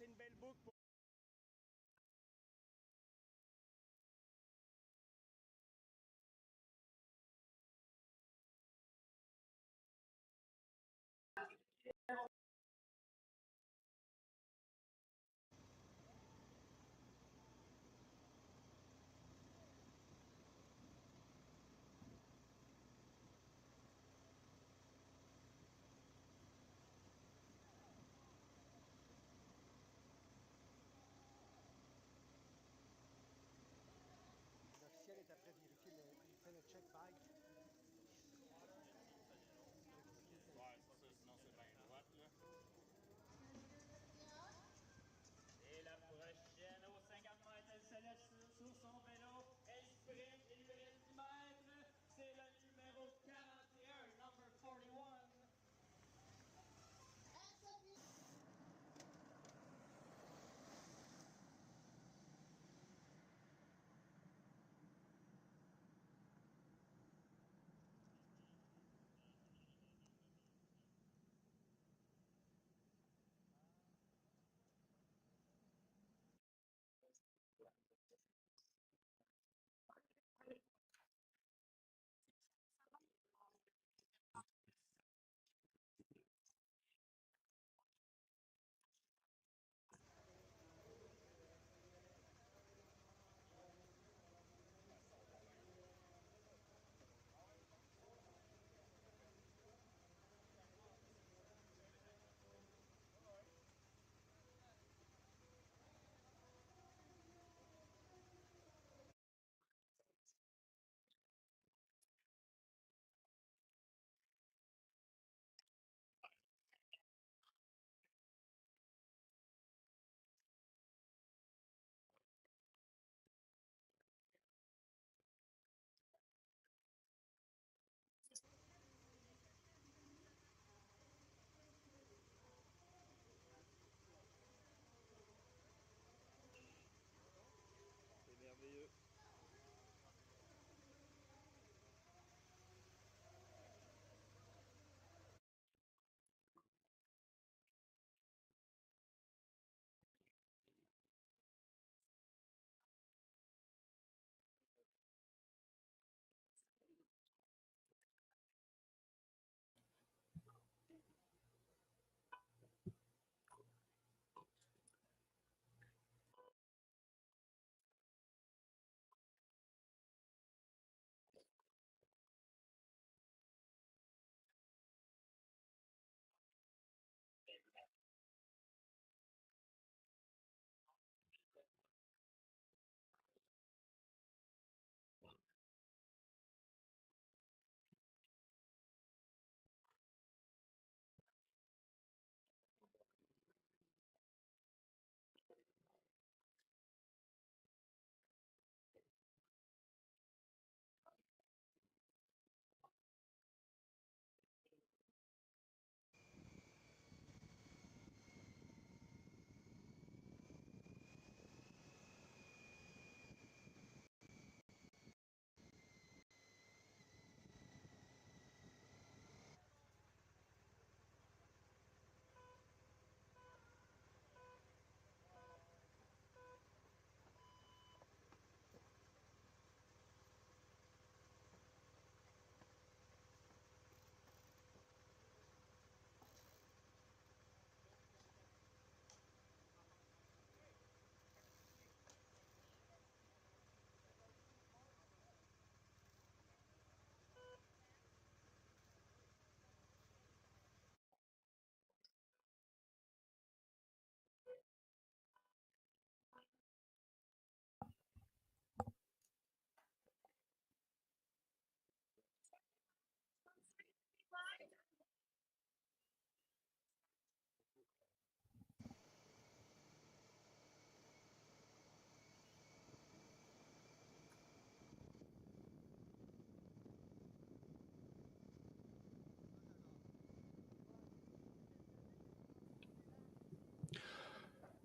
c'est une belle boucle pour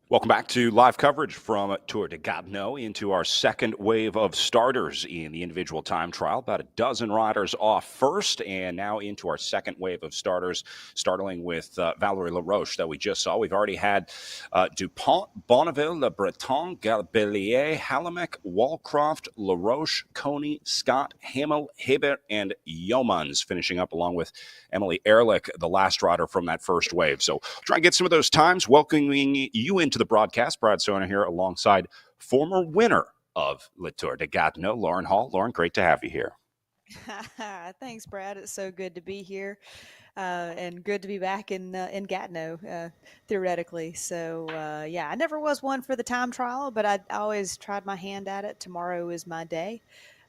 Welcome back to live coverage from Tour de Gatineau into our second wave of starters in the individual time trial. About a dozen riders off first, and now into our second wave of starters, starting with Valerie Laroche that we just saw. We've already had Dupont, Bonneville, Le Breton, Galbelier, Halamek, Walcroft, Laroche, Coney, Scott, Hamel, Hebert, and Yeomans finishing up along with Emily Ehrlich, the last rider from that first wave. So try and get some of those times. Welcoming you into the broadcast, Brad Sona here alongside former winner of Le Tour de Gatineau, Lauren Hall. Lauren, great to have you here. Thanks, Brad. It's so good to be here, and good to be back in Gatineau, theoretically. So yeah, I never was one for the time trial, but I always tried my hand at it. Tomorrow is my day.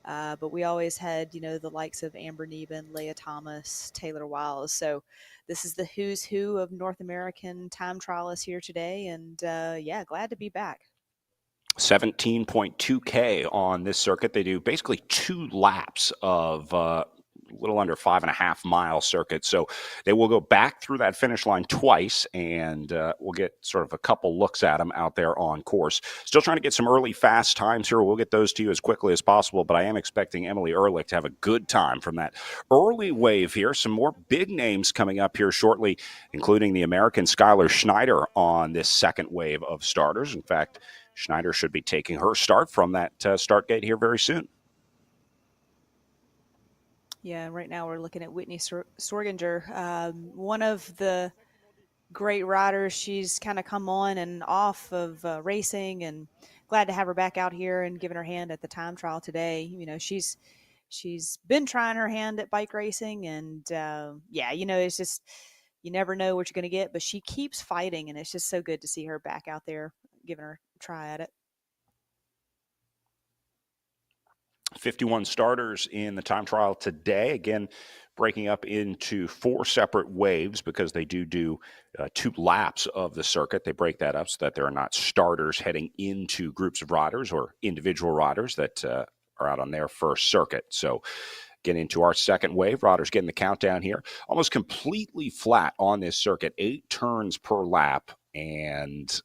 But we always had, the likes of Amber Neben, Leah Thomas, Taylor Wiles. So this is the who's who of North American time trialists here today, and yeah, glad to be back. 17.2K on this circuit. They do basically 2 laps of little under 5.5 mile circuit. So they will go back through that finish line twice, and we'll get sort of a couple looks at them out there on course. Still trying to get some early fast times here. We'll get those to you as quickly as possible, but I am expecting Emily Ehrlich to have a good time from that early wave here. Some more big names coming up here shortly, including the American Skylar Schneider on this second wave of starters. In fact, Schneider should be taking her start from that start gate here very soon. Yeah, right now we're looking at Whitney Sorginger, one of the great riders. She's kind of come on and off of racing, and glad to have her back out here and giving her hand at the time trial today. She's been trying her hand at bike racing, and yeah, it's just you never know what you're going to get, but she keeps fighting, and it's just so good to see her back out there giving her a try at it. 51 starters in the time trial today. Again, breaking up into 4 separate waves because they do 2 laps of the circuit. They break that up so that there are not starters heading into groups of riders or individual riders that are out on their first circuit. So getting into our second wave, riders getting the countdown here. Almost completely flat on this circuit, 8 turns per lap, and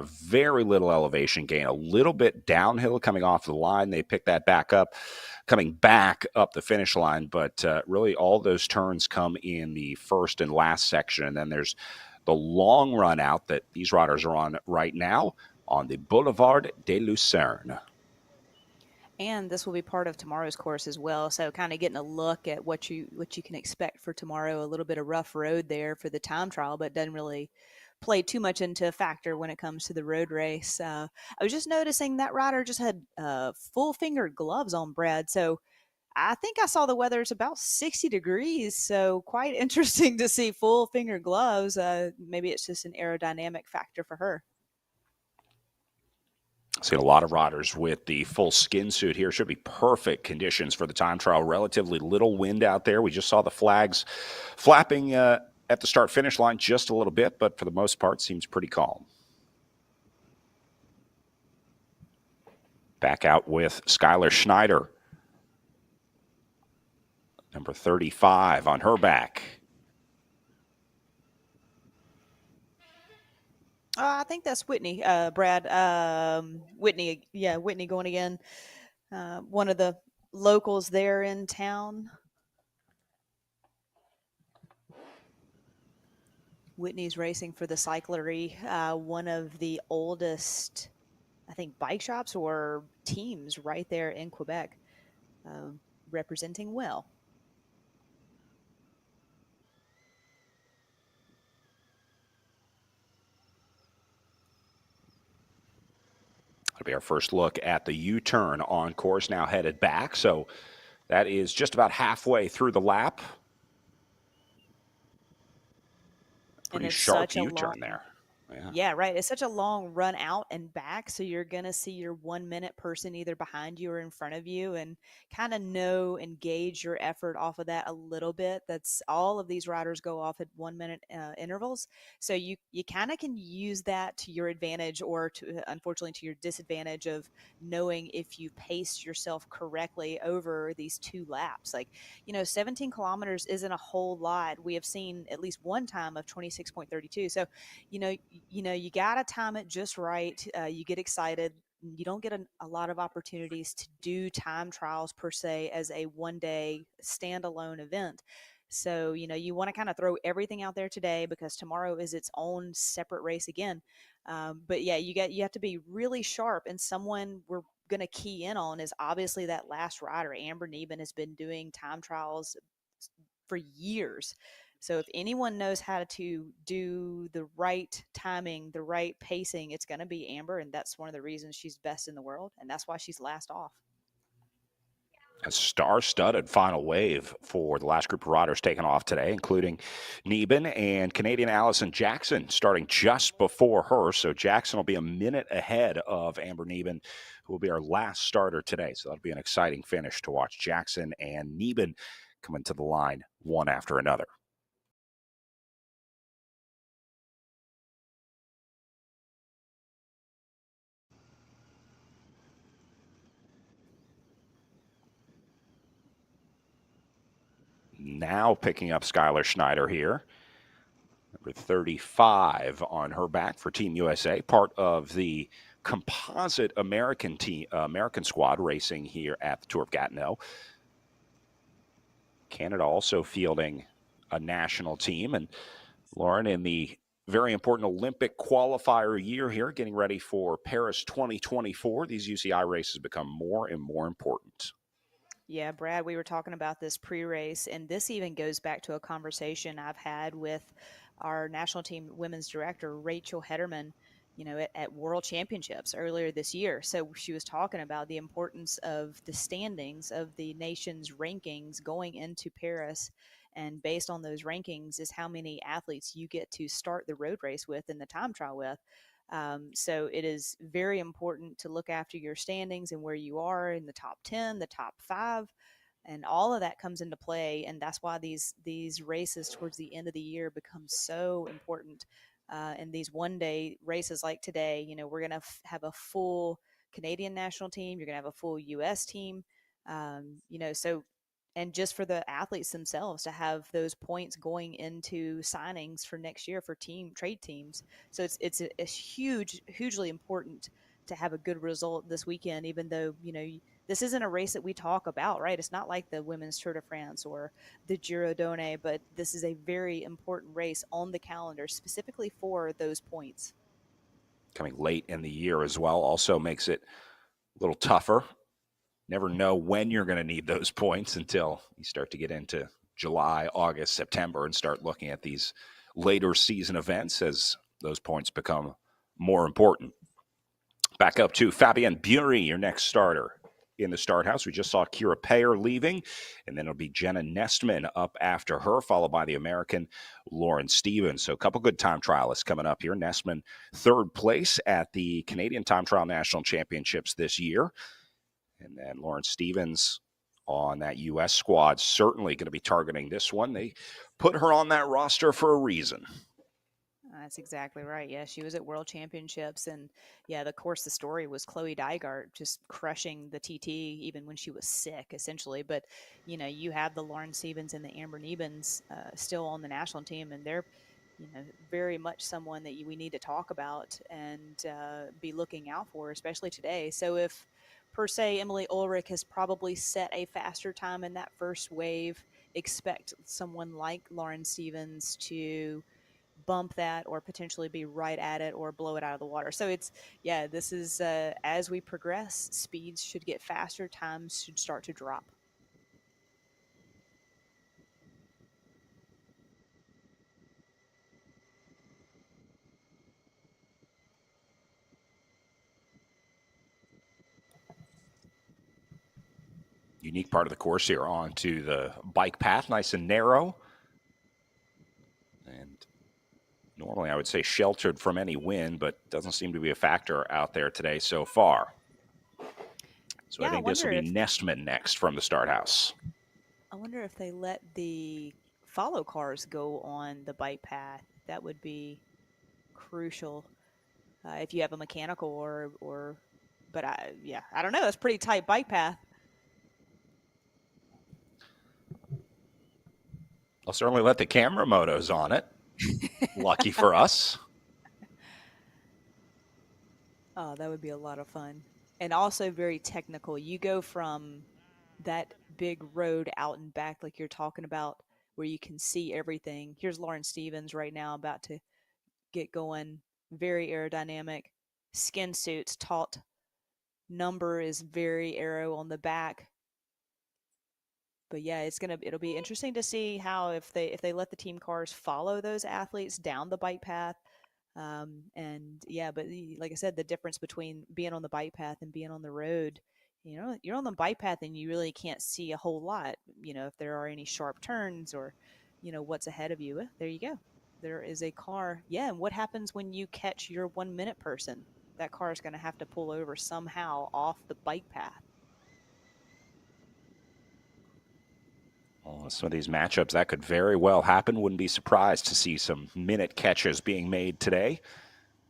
very little elevation gain, a little bit downhill coming off the line. They pick that back up, coming back up the finish line. But really, all those turns come in the first and last section. And then there's the long run out that these riders are on right now on the Boulevard de Lucerne. And this will be part of tomorrow's course as well. So kind of getting a look at what you can expect for tomorrow. A little bit of rough road there for the time trial, but doesn't really play too much into a factor when it comes to the road race. I was just noticing that rider just had full fingered gloves on, Brad. So I think I saw the weather is about 60 degrees. So quite interesting to see full finger gloves. Maybe it's just an aerodynamic factor for her. Seen a lot of riders with the full skin suit here. Should be perfect conditions for the time trial. Relatively little wind out there. We just saw the flags flapping at the start finish line just a little bit, but for the most part seems pretty calm. Back out with Skylar Schneider, number 35 on her back. I think that's Whitney, Brad. Whitney, yeah, Whitney going again. One of the locals there in town. Whitney's racing for the Cyclery, one of the oldest, I think, bike shops or teams right there in Quebec, uh, representing well. That'll be our first look at the U-turn on course, now headed back. So that is just about halfway through the lap. And Pretty it's sharp such a long U-turn there. Yeah. Yeah, right. It's such a long run out and back. So you're going to see your 1 minute person either behind you or in front of you and kind of know and gauge your effort off of that a little bit. That's all of these riders go off at 1 minute intervals. So you kind of can use that to your advantage or to, unfortunately, to your disadvantage of knowing if you paced yourself correctly over these 2 laps. Like, 17 kilometers isn't a whole lot. We have seen at least one time of 26.32. So, you got to time it just right. You get excited. You don't get a lot of opportunities to do time trials per se as a 1 day standalone event. So, you want to kind of throw everything out there today because tomorrow is its own separate race again. But yeah, you have to be really sharp. And someone we're going to key in on is obviously that last rider. Amber Neben has been doing time trials for years. So if anyone knows how to do the right timing, the right pacing, it's going to be Amber, and that's one of the reasons she's best in the world, and that's why she's last off. A star-studded final wave for the last group of riders taking off today, including Neben and Canadian Allison Jackson starting just before her. So Jackson will be a minute ahead of Amber Neben, who will be our last starter today. So that'll be an exciting finish to watch Jackson and Neben coming to the line one after another. Now picking up Skylar Schneider here. Number 35 on her back for Team USA, part of the composite American squad racing here at the Tour of Gatineau. Canada also fielding a national team. And Lauren, in the very important Olympic qualifier year here, getting ready for Paris 2024, these UCI races become more and more important. Yeah, Brad, we were talking about this pre-race, and this even goes back to a conversation I've had with our national team women's director, Rachel Hederman, at World Championships earlier this year. So she was talking about the importance of the standings of the nation's rankings going into Paris. And based on those rankings is how many athletes you get to start the road race with and the time trial with. So it is very important to look after your standings and where you are in the top 10, the top 5, and all of that comes into play. And that's why these races towards the end of the year become so important. And these 1 day races like today, we're going to have a full Canadian national team. You're going to have a full U.S. team. So and just for the athletes themselves to have those points going into signings for next year for team trade teams. So it's hugely important to have a good result this weekend, even though, this isn't a race that we talk about, right? It's not like the women's Tour de France or the Giro Donne, but this is a very important race on the calendar specifically for those points. Coming late in the year as well also makes it a little tougher. Never know when you're going to need those points until you start to get into July, August, September, and start looking at these later season events as those points become more important. Back up to Fabienne Bury, your next starter in the start house. We just saw Kira Payer leaving, and then it'll be Jenna Nestman up after her, followed by the American Lauren Stevens. So a couple good time trialists coming up here. Nestman, third place at the Canadian Time Trial National Championships this year. And then Lauren Stevens on that U.S. squad, certainly going to be targeting this one. They put her on that roster for a reason. That's exactly right. Yeah, she was at World Championships, and yeah, the story was Chloe Dygart just crushing the TT even when she was sick, essentially. But you have the Lauren Stevens and the Amber Nebens still on the national team, and they're very much someone that we need to talk about and be looking out for, especially today. So if per se Emily Ulrich has probably set a faster time in that first wave, expect someone like Lauren Stevens to bump that or potentially be right at it or blow it out of the water. So this is as we progress, speeds should get faster, times should start to drop. Unique part of the course here onto the bike path, nice and narrow. And normally I would say sheltered from any wind, but doesn't seem to be a factor out there today so far. So Yeah, I think this will be Nestman next from the start house. I wonder if they let the follow cars go on the bike path. That would be crucial if you have a mechanical but I don't know. It's a pretty tight bike path. I'll certainly let the camera motos on it. Lucky for us. Oh, that would be a lot of fun. And also very technical. You go from that big road out and back, like you're talking about, where you can see everything. Here's Lauren Stevens right now about to get going. Very aerodynamic. Skin suits, taut number is very aero on the back. But yeah, it'll be interesting to see how if they let the team cars follow those athletes down the bike path. And yeah, but like I said, the difference between being on the bike path and being on the road, you're on the bike path and you really can't see a whole lot. If there are any sharp turns or, what's ahead of you. There you go. There is a car. Yeah, and what happens when you catch your 1 minute person? That car is going to have to pull over somehow off the bike path. Well, some of these matchups, that could very well happen. Wouldn't be surprised to see some minute catches being made today.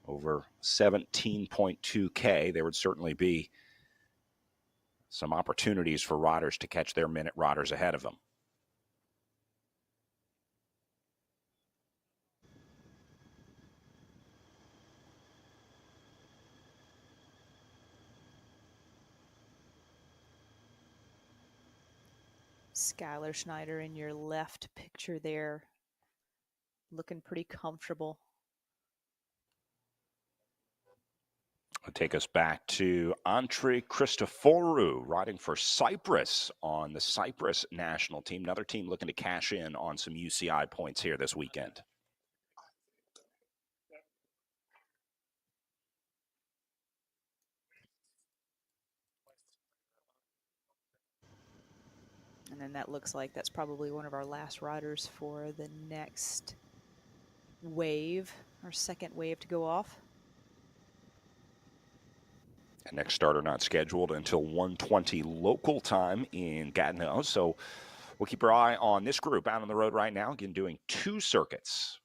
Over 17.2K, there would certainly be some opportunities for riders to catch their minute riders ahead of them. Skylar Schneider in your left picture there, looking pretty comfortable. It'll take us back to Andre Christoforou riding for Cyprus on the Cyprus national team. Another team looking to cash in on some UCI points here this weekend. And then that looks like that's probably one of our last riders for the next wave, our second wave to go off. And next starter not scheduled until 1:20 local time in Gatineau. So we'll keep our eye on this group out on the road right now, again doing 2 circuits.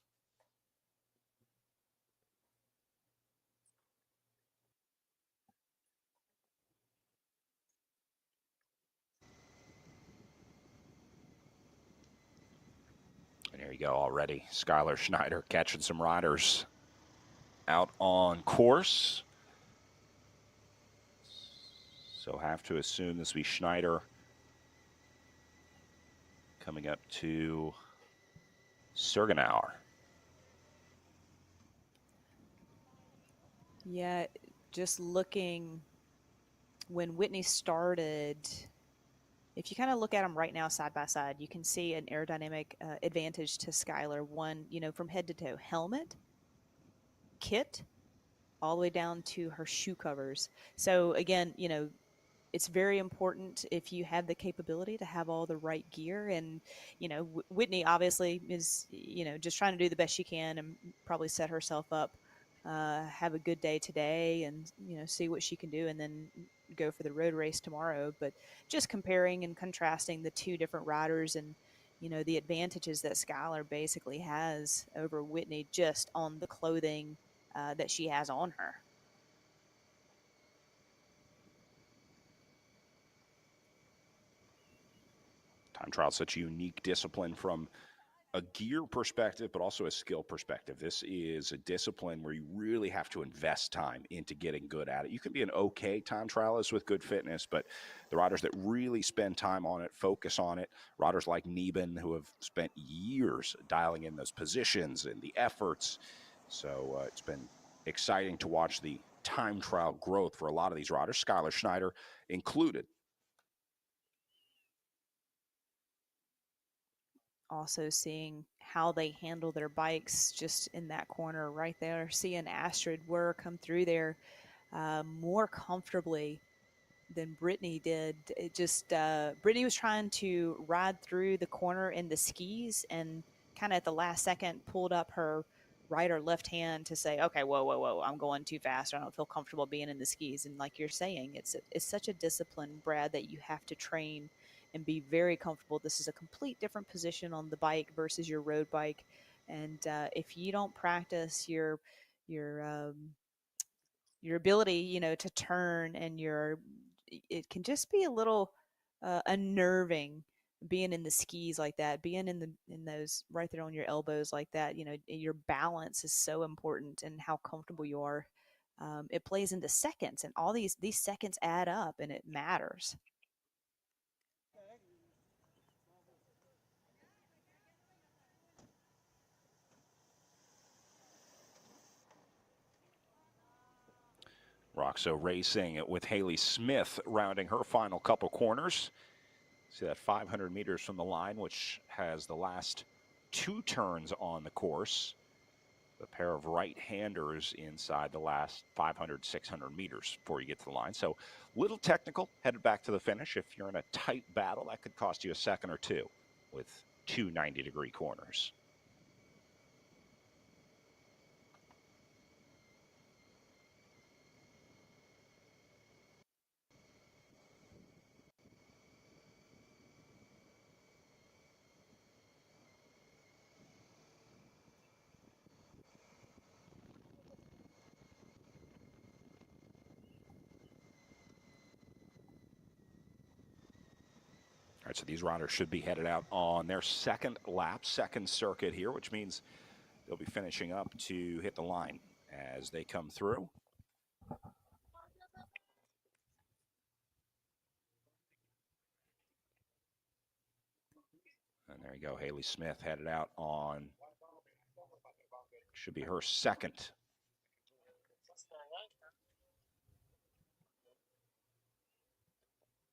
And there you go already. Skylar Schneider catching some riders out on course. So have to assume this will be Schneider coming up to Sergenauer. Yeah, just looking when Whitney started, if you kind of look at them right now side by side, you can see an aerodynamic advantage to Skylar. One, from head to toe, helmet, kit, all the way down to her shoe covers. So again, it's very important if you have the capability to have all the right gear. And Whitney obviously is just trying to do the best she can and probably set herself up, have a good day today, and see what she can do, and then go for the road race tomorrow. But just comparing and contrasting the two different riders, and the advantages that Skylar basically has over Whitney just on the clothing that she has on her. Time trial is such a unique discipline from a gear perspective, but also a skill perspective. This is a discipline where you really have to invest time into getting good at it. You can be an okay time trialist with good fitness, but the riders that really spend time on it, focus on it, riders like Neben who have spent years dialing in those positions and the efforts. So it's been exciting to watch the time trial growth for a lot of these riders, Skylar Schneider included. Also seeing how they handle their bikes just in that corner right there. Seeing Astrid Wurr come through there more comfortably than Brittany did. It just Brittany was trying to ride through the corner in the skis and kind of at the last second pulled up her right or left hand to say, okay, whoa, whoa, whoa, I'm going too fast. I don't feel comfortable being in the skis. And like you're saying, it's such a discipline, Brad, that you have to train and be very comfortable. This is a complete different position on the bike versus your road bike. And if you don't practice your your ability, to turn, and it can just be a little unnerving being in the skis like that, being in those right there on your elbows like that. Your balance is so important and how comfortable you are. it plays into seconds, and all these seconds add up, and it matters. Roxo racing with Haley Smith rounding her final couple corners. See that 500 meters from the line, which has the last 2 turns on the course. A pair of right-handers inside the last 500, 600 meters before you get to the line. So little technical headed back to the finish. If you're in a tight battle, that could cost you a second or two with 2 90-degree corners. All right, so these riders should be headed out on their second lap, second circuit here, which means they'll be finishing up to hit the line as they come through. And there you go, Haley Smith headed out on, should be her second.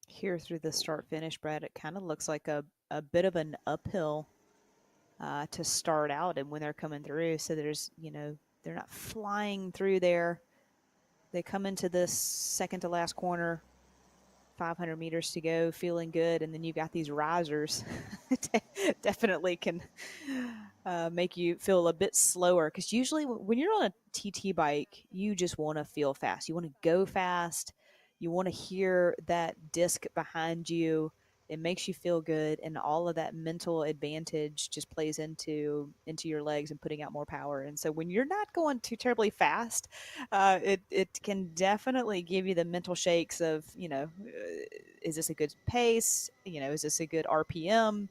Here through the start finish, Brad, it kind of looks like a bit of an uphill to start out and when they're coming through. So there's, they're not flying through there. They come into this second to last corner, 500 meters to go, feeling good, and then you've got these risers. Definitely can make you feel a bit slower, because usually when you're on a TT bike, you just want to feel fast. You want to go fast. You want to hear that disc behind you. It makes you feel good, and all of that mental advantage just plays into your legs and putting out more power. And so when you're not going too terribly fast, it can definitely give you the mental shakes of, is this a good pace? Is this a good RPM?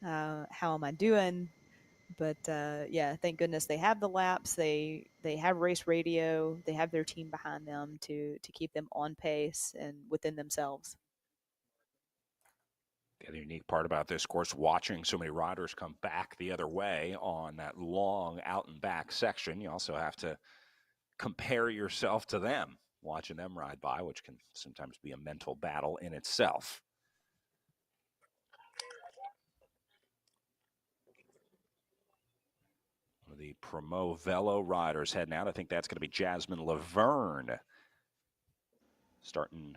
How am I doing? But yeah, thank goodness they have the laps. They have race radio. They have their team behind them to keep them on pace and within themselves. The other unique part about this course, watching so many riders come back the other way on that long out and back section, you also have to compare yourself to them, watching them ride by, which can sometimes be a mental battle in itself. One of the Promo Velo riders heading out. I think that's going to be Jasmine Laverne. Starting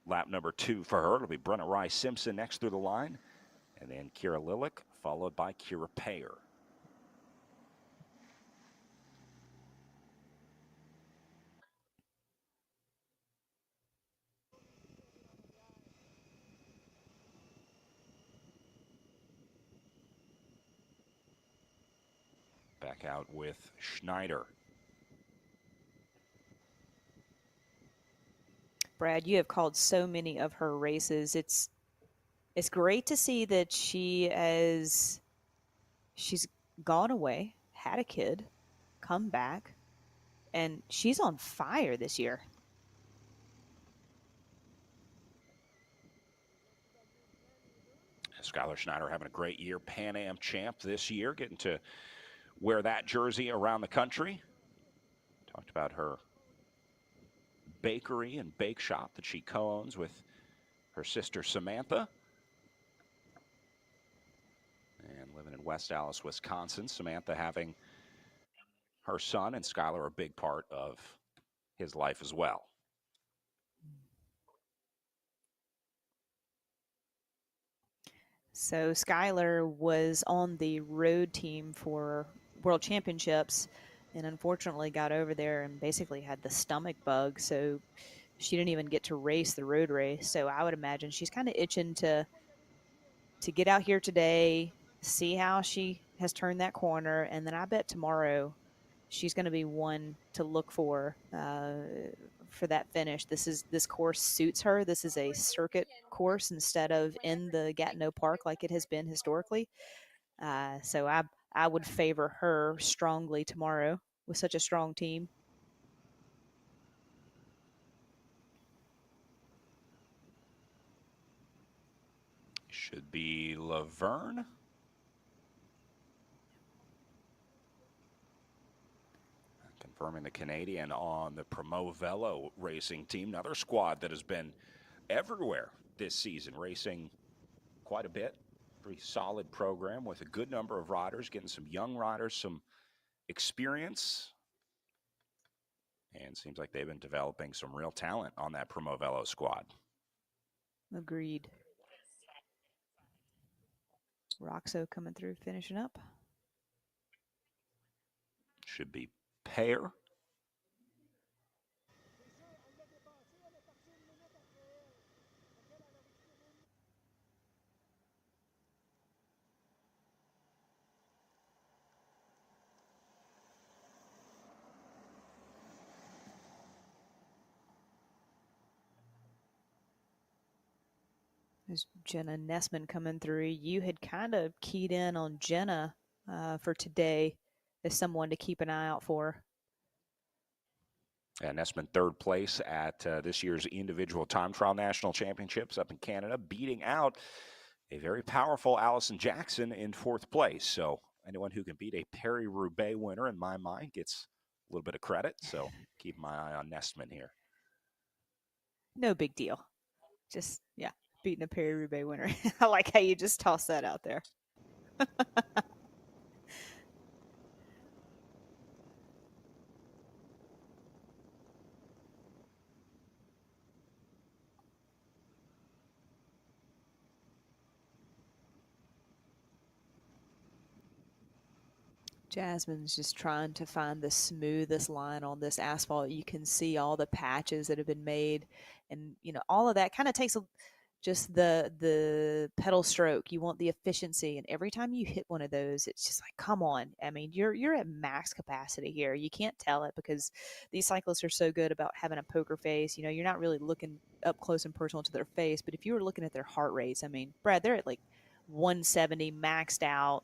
lap number 2 for her. It'll be Brenna Rice Simpson next through the line. And then Kira Lilick, followed by Kira Payer. Back out with Schneider. Brad, you have called so many of her races. It's great to see that she's gone away, had a kid, come back, and she's on fire this year. Skylar Schneider having a great year, Pan Am champ this year, getting to wear that jersey around the country. Talked about her bakery and bake shop that she co-owns with her sister Samantha. And living in West Allis, Wisconsin. Samantha having her son and Skylar a big part of his life as well. So Skylar was on the road team for World Championships and unfortunately got over there and basically had the stomach bug. So she didn't even get to race the road race. So I would imagine she's kind of itching to get out here today, see how she has turned that corner, and then I bet tomorrow she's going to be one to look for that finish. This course suits her. This is a circuit course instead of in the Gatineau Park like it has been historically. So I would favor her strongly tomorrow with such a strong team. Should be Laverne. Confirming the Canadian on the Promovello racing team. Another squad that has been everywhere this season, racing quite a bit. Pretty solid program with a good number of riders, getting some young riders, some experience. And seems like they've been developing some real talent on that Promovello squad. Agreed. Roxo coming through, finishing up. Should be Payer. There's Jenna Nessman coming through. You had kind of keyed in on Jenna for today as someone to keep an eye out for. And Nessman third place at this year's individual time trial national championships up in Canada, beating out a very powerful Allison Jackson in fourth place. So anyone who can beat a Paris-Roubaix winner, in my mind, gets a little bit of credit. So keep my eye on Nessman here. No big deal. Just, yeah, beating a Paris-Roubaix winner. I like how you just toss that out there. Jasmine's just trying to find the smoothest line on this asphalt. You can see all the patches that have been made, and all of that kind of takes just the pedal stroke. You want the efficiency, and every time you hit one of those, it's just like, come on. I mean, you're at max capacity here. You can't tell it because these cyclists are so good about having a poker face. You're not really looking up close and personal to their face, but if you were looking at their heart rates, I mean, Brad, they're at like 170 maxed out,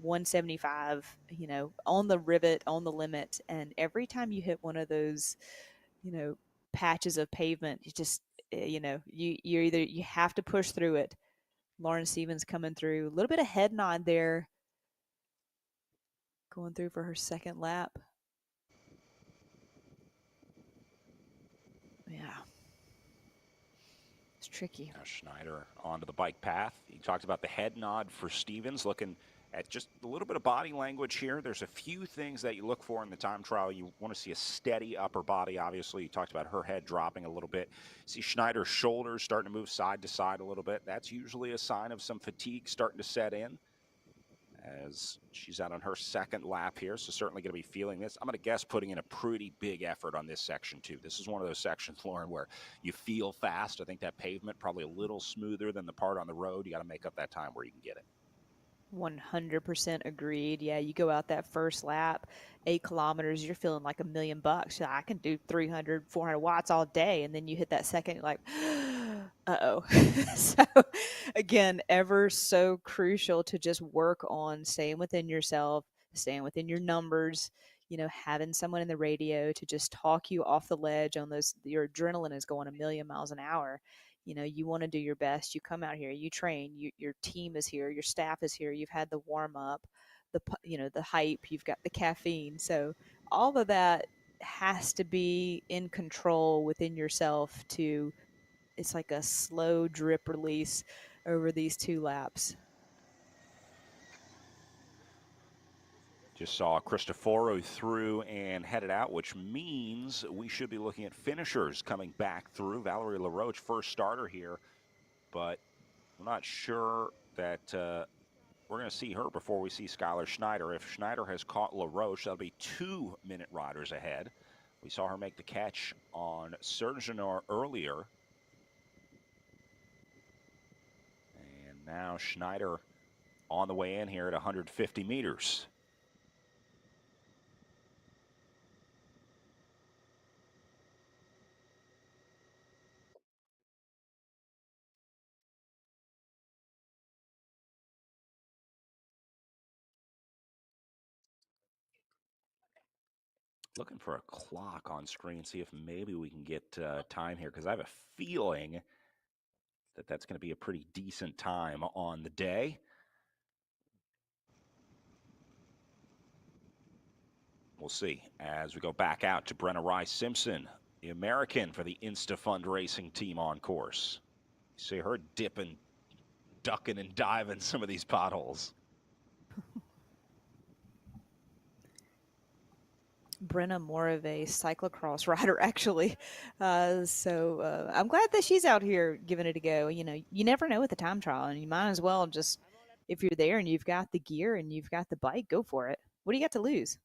175, on the rivet, on the limit. And every time you hit one of those, you know, patches of pavement, you just, you have to push through it. Lauren Stevens coming through. A little bit of head nod there, going through for her second lap. Yeah. It's tricky. Now Schneider onto the bike path. He talked about the head nod for Stevens, looking at just a little bit of body language here. There's a few things that you look for in the time trial. You want to see a steady upper body, obviously. You talked about her head dropping a little bit. See Schneider's shoulders starting to move side to side a little bit. That's usually a sign of some fatigue starting to set in, as she's out on her second lap here, so certainly going to be feeling this. I'm going to guess putting in a pretty big effort on this section too. This is one of those sections, Lauren, where you feel fast. I think that pavement probably a little smoother than the part on the road. You got to make up that time where you can get it. 100% agreed. Yeah, you go out that first lap, 8 kilometers, you're feeling like $1,000,000. I can do 300, 400 watts all day. And then you hit that second, you're like, uh-oh. So, again, ever so crucial to just work on staying within yourself, staying within your numbers, having someone in the radio to just talk you off the ledge on those. Your adrenaline is going 1,000,000 miles an hour. You want to do your best. You come out here, you train, your team is here, your staff is here, you've had the warm up, the hype, you've got the caffeine. So all of that has to be in control within yourself. To It's like a slow drip release over these 2 laps. Just saw Cristoforo through and headed out, which means we should be looking at finishers coming back through. Valerie LaRoche, first starter here, but I'm not sure that we're going to see her before we see Skylar Schneider. If Schneider has caught LaRoche, that'll be 2-minute riders ahead. We saw her make the catch on Serginor earlier. And now Schneider on the way in here at 150 meters. Looking for a clock on screen, see if maybe we can get time here, because I have a feeling that that's going to be a pretty decent time on the day. We'll see as we go back out to Brenna Rice Simpson, the American for the Insta Fund Racing team on course. You see her dipping, ducking, and diving some of these potholes. Brenna more of a cyclocross rider, actually. I'm glad that she's out here giving it a go. You know, you never know with the time trial, and you might as well just, if you're there and you've got the gear and you've got the bike, go for it. What do you got to lose?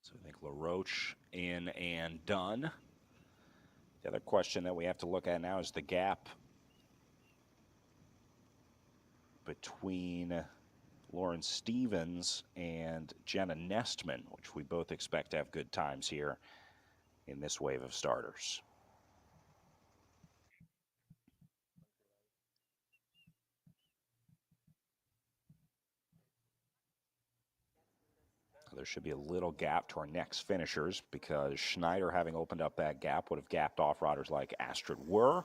So I think LaRoche in and done. The other question that we have to look at now is the gap between Lauren Stevens and Jenna Nestman, which we both expect to have good times here in this wave of starters. There should be a little gap to our next finishers because Schneider, having opened up that gap, would have gapped off riders like Astrid Wurr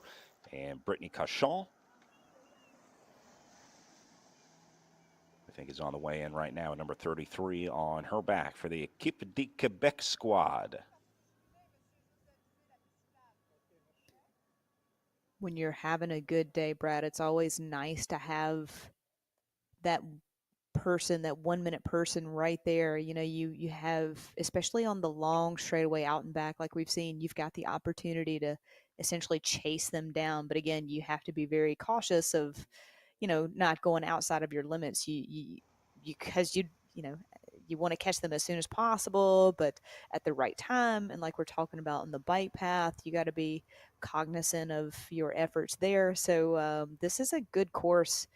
and Brittany Cachon. I think is on the way in right now, number 33 on her back for the Equipe de Quebec squad. When you're having a good day, Brad, it's always nice to have that person, that 1 minute person right there. You know, you have, especially on the long straightaway out and back, like we've seen, you've got the opportunity to essentially chase them down. But again, you have to be very cautious of, you know, not going outside of your limits. Because you know, you want to catch them as soon as possible, but at the right time. And like we're talking about in the bike path, you got to be cognizant of your efforts there. This is a good course.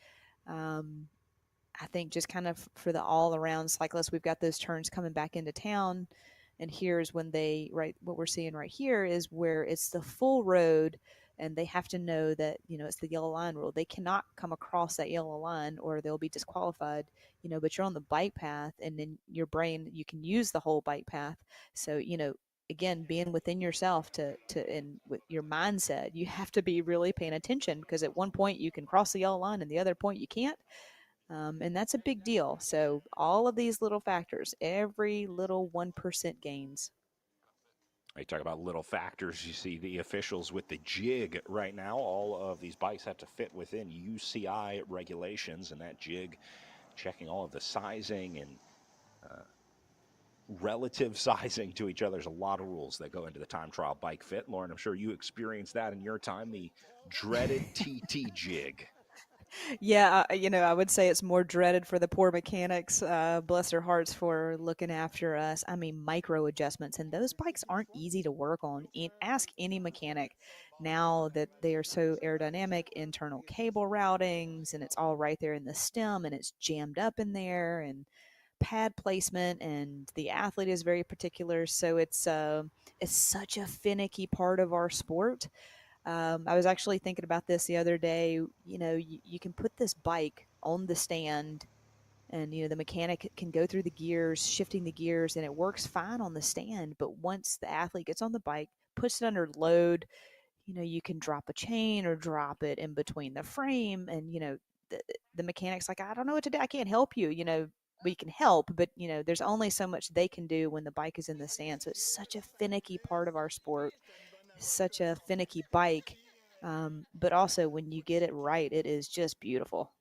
Um, I think just kind of for the all around cyclist, we've got those turns coming back into town. And here's when they, right, what we're seeing right here is where it's the full road and they have to know that, you know, it's the yellow line rule. They cannot come across that yellow line or they'll be disqualified, you know, but you're on the bike path and in your brain, you can use the whole bike path. So, you know, again, being within yourself and with your mindset, you have to be really paying attention because at one point you can cross the yellow line and the other point you can't, and that's a big deal. So all of these little factors, every little 1% gains. You talk about little factors. You see the officials with the jig right now. All of these bikes have to fit within UCI regulations, and that jig checking all of the sizing and relative sizing to each other. There's a lot of rules that go into the time trial bike fit. Lauren, I'm sure you experienced that in your time, the dreaded TT jig. Yeah, you know, I would say it's more dreaded for the poor mechanics. Bless their hearts for looking after us. I mean, micro adjustments, and those bikes aren't easy to work on. Ask any mechanic now that they are so aerodynamic, internal cable routings, and it's all right there in the stem, and it's jammed up in there, and pad placement, and the athlete is very particular. So it's such a finicky part of our sport. I was actually thinking about this the other day. You know, you can put this bike on the stand, and you know the mechanic can go through the gears, shifting the gears, and it works fine on the stand. But once the athlete gets on the bike, puts it under load, you know, you can drop a chain or drop it in between the frame, and you know the, the mechanic's like, I don't know what to do. I can't help you. You know, we can help, but you know, there's only so much they can do when the bike is in the stand. So it's such a finicky part of our sport, such a finicky bike. But also when you get it right, it is just beautiful.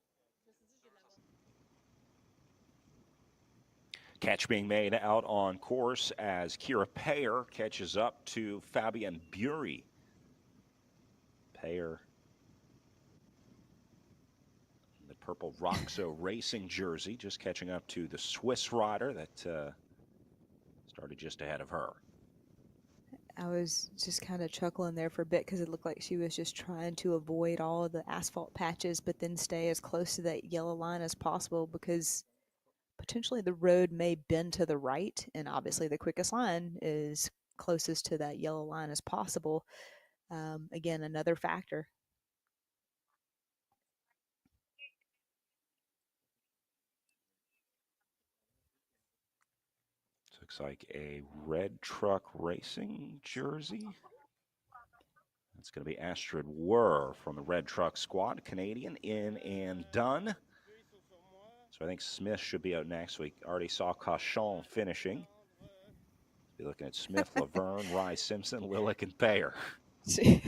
Catch being made out on course as Kira Payer catches up to Fabian Bury. Payer in the purple Roxo Racing jersey, just catching up to the Swiss rider that started just ahead of her. I was just kind of chuckling there for a bit because it looked like she was just trying to avoid all of the asphalt patches, but then stay as close to that yellow line as possible because potentially the road may bend to the right, and obviously the quickest line is closest to that yellow line as possible. Again, another factor. Looks like a red truck racing jersey. That's going to be Astrid Wurr from the red truck squad, Canadian, in and done. So I think Smith should be out next. We already saw Cauchon finishing. Be looking at Smith, Laverne, Rye Simpson, Lillick, and Payer. She,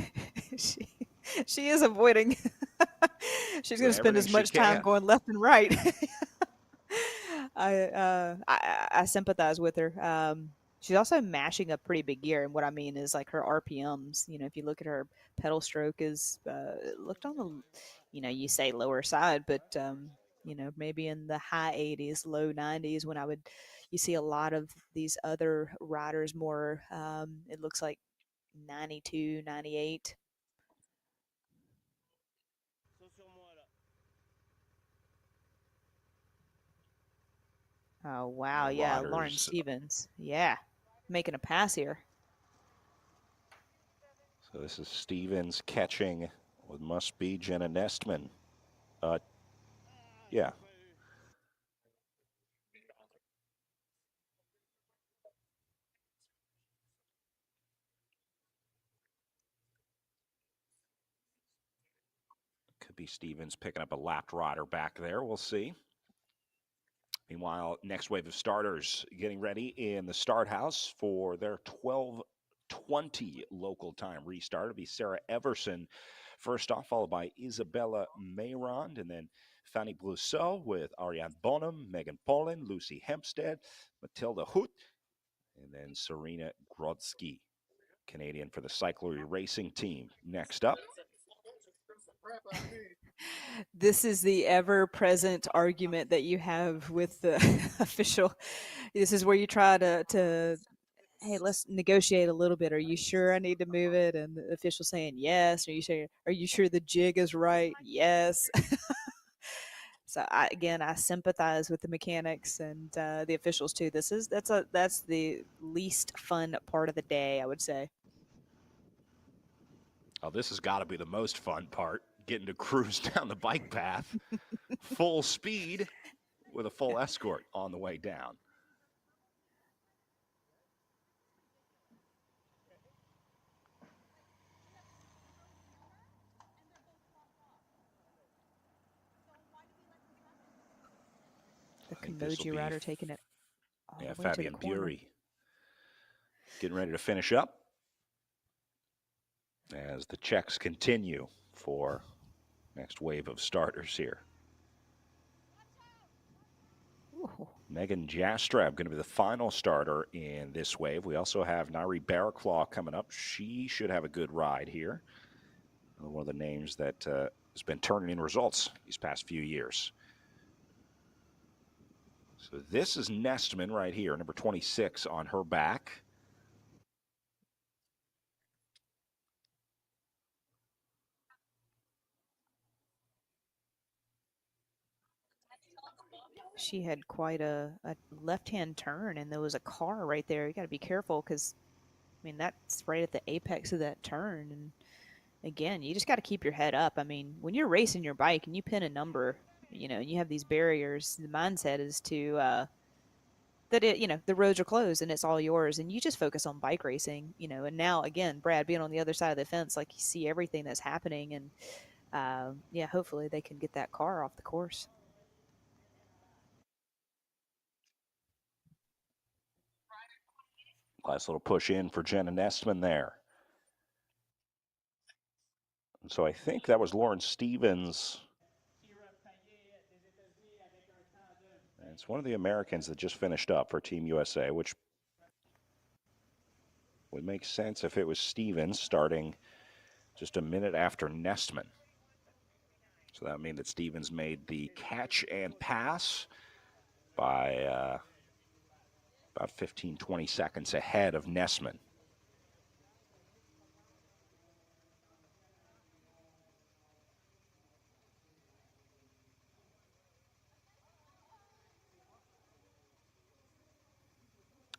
she, she is avoiding. She's going to spend Everything as she much time can. going left and right. I sympathize with her. She's also mashing up pretty big gear, and what I mean is like her RPMs. You know, if you look at her pedal stroke, is looked on the, you say lower side, but maybe in the high 80s, low 90s. When you see a lot of these other riders more. It looks like 92, 98. Oh wow, More yeah, Lauren riders. Stevens, yeah, making a pass here. So this is Stevens catching what must be Jenna Nestman. Yeah. Could be Stevens picking up a lapped rider back there. We'll see. Meanwhile, next wave of starters getting ready in the start house for their 12:20 local time restart. It'll be Sarah Everson first off, followed by Isabella Mayrand, and then Fanny Brousseau with Ariane Bonham, Megan Polin, Lucy Hempstead, Matilda Hoot, and then Serena Grodsky, Canadian for the cyclery racing team. Next up. This is the ever-present argument that you have with the official. This is where you try to hey, let's negotiate a little bit. Are you sure I need to move it? And the official saying yes. Are you sure the jig is right? Yes. So I sympathize with the mechanics and the officials too. That's the least fun part of the day, I would say. Oh, this has got to be the most fun part, getting to cruise down the bike path, full speed with a full escort on the way down. The I think this will Kimoji be, rider taking it all the way to the Fabian corner. Bury getting ready to finish up as the checks continue for next wave of starters here. Ooh. Megan Jastrab going to be the final starter in this wave. We also have Nairi Barraclaw coming up. She should have a good ride here. One of the names that has been turning in results these past few years. So this is Nestman right here, number 26 on her back. She had quite a left-hand turn, and there was a car right there. You got to be careful because, I mean, that's right at the apex of that turn. And again, you just got to keep your head up. I mean, when you're racing your bike and you pin a number, and you have these barriers, the mindset is to that the roads are closed and it's all yours, and you just focus on bike racing. And now again, Brad being on the other side of the fence, like you see everything that's happening, and yeah, hopefully they can get that car off the course. Nice little push in for Jenna Nestman there. And so I think that was Lauren Stevens. And it's one of the Americans that just finished up for Team USA, which would make sense if it was Stevens starting just a minute after Nestman. So that would mean that Stevens made the catch and pass by about 15, 20 seconds ahead of Nestman.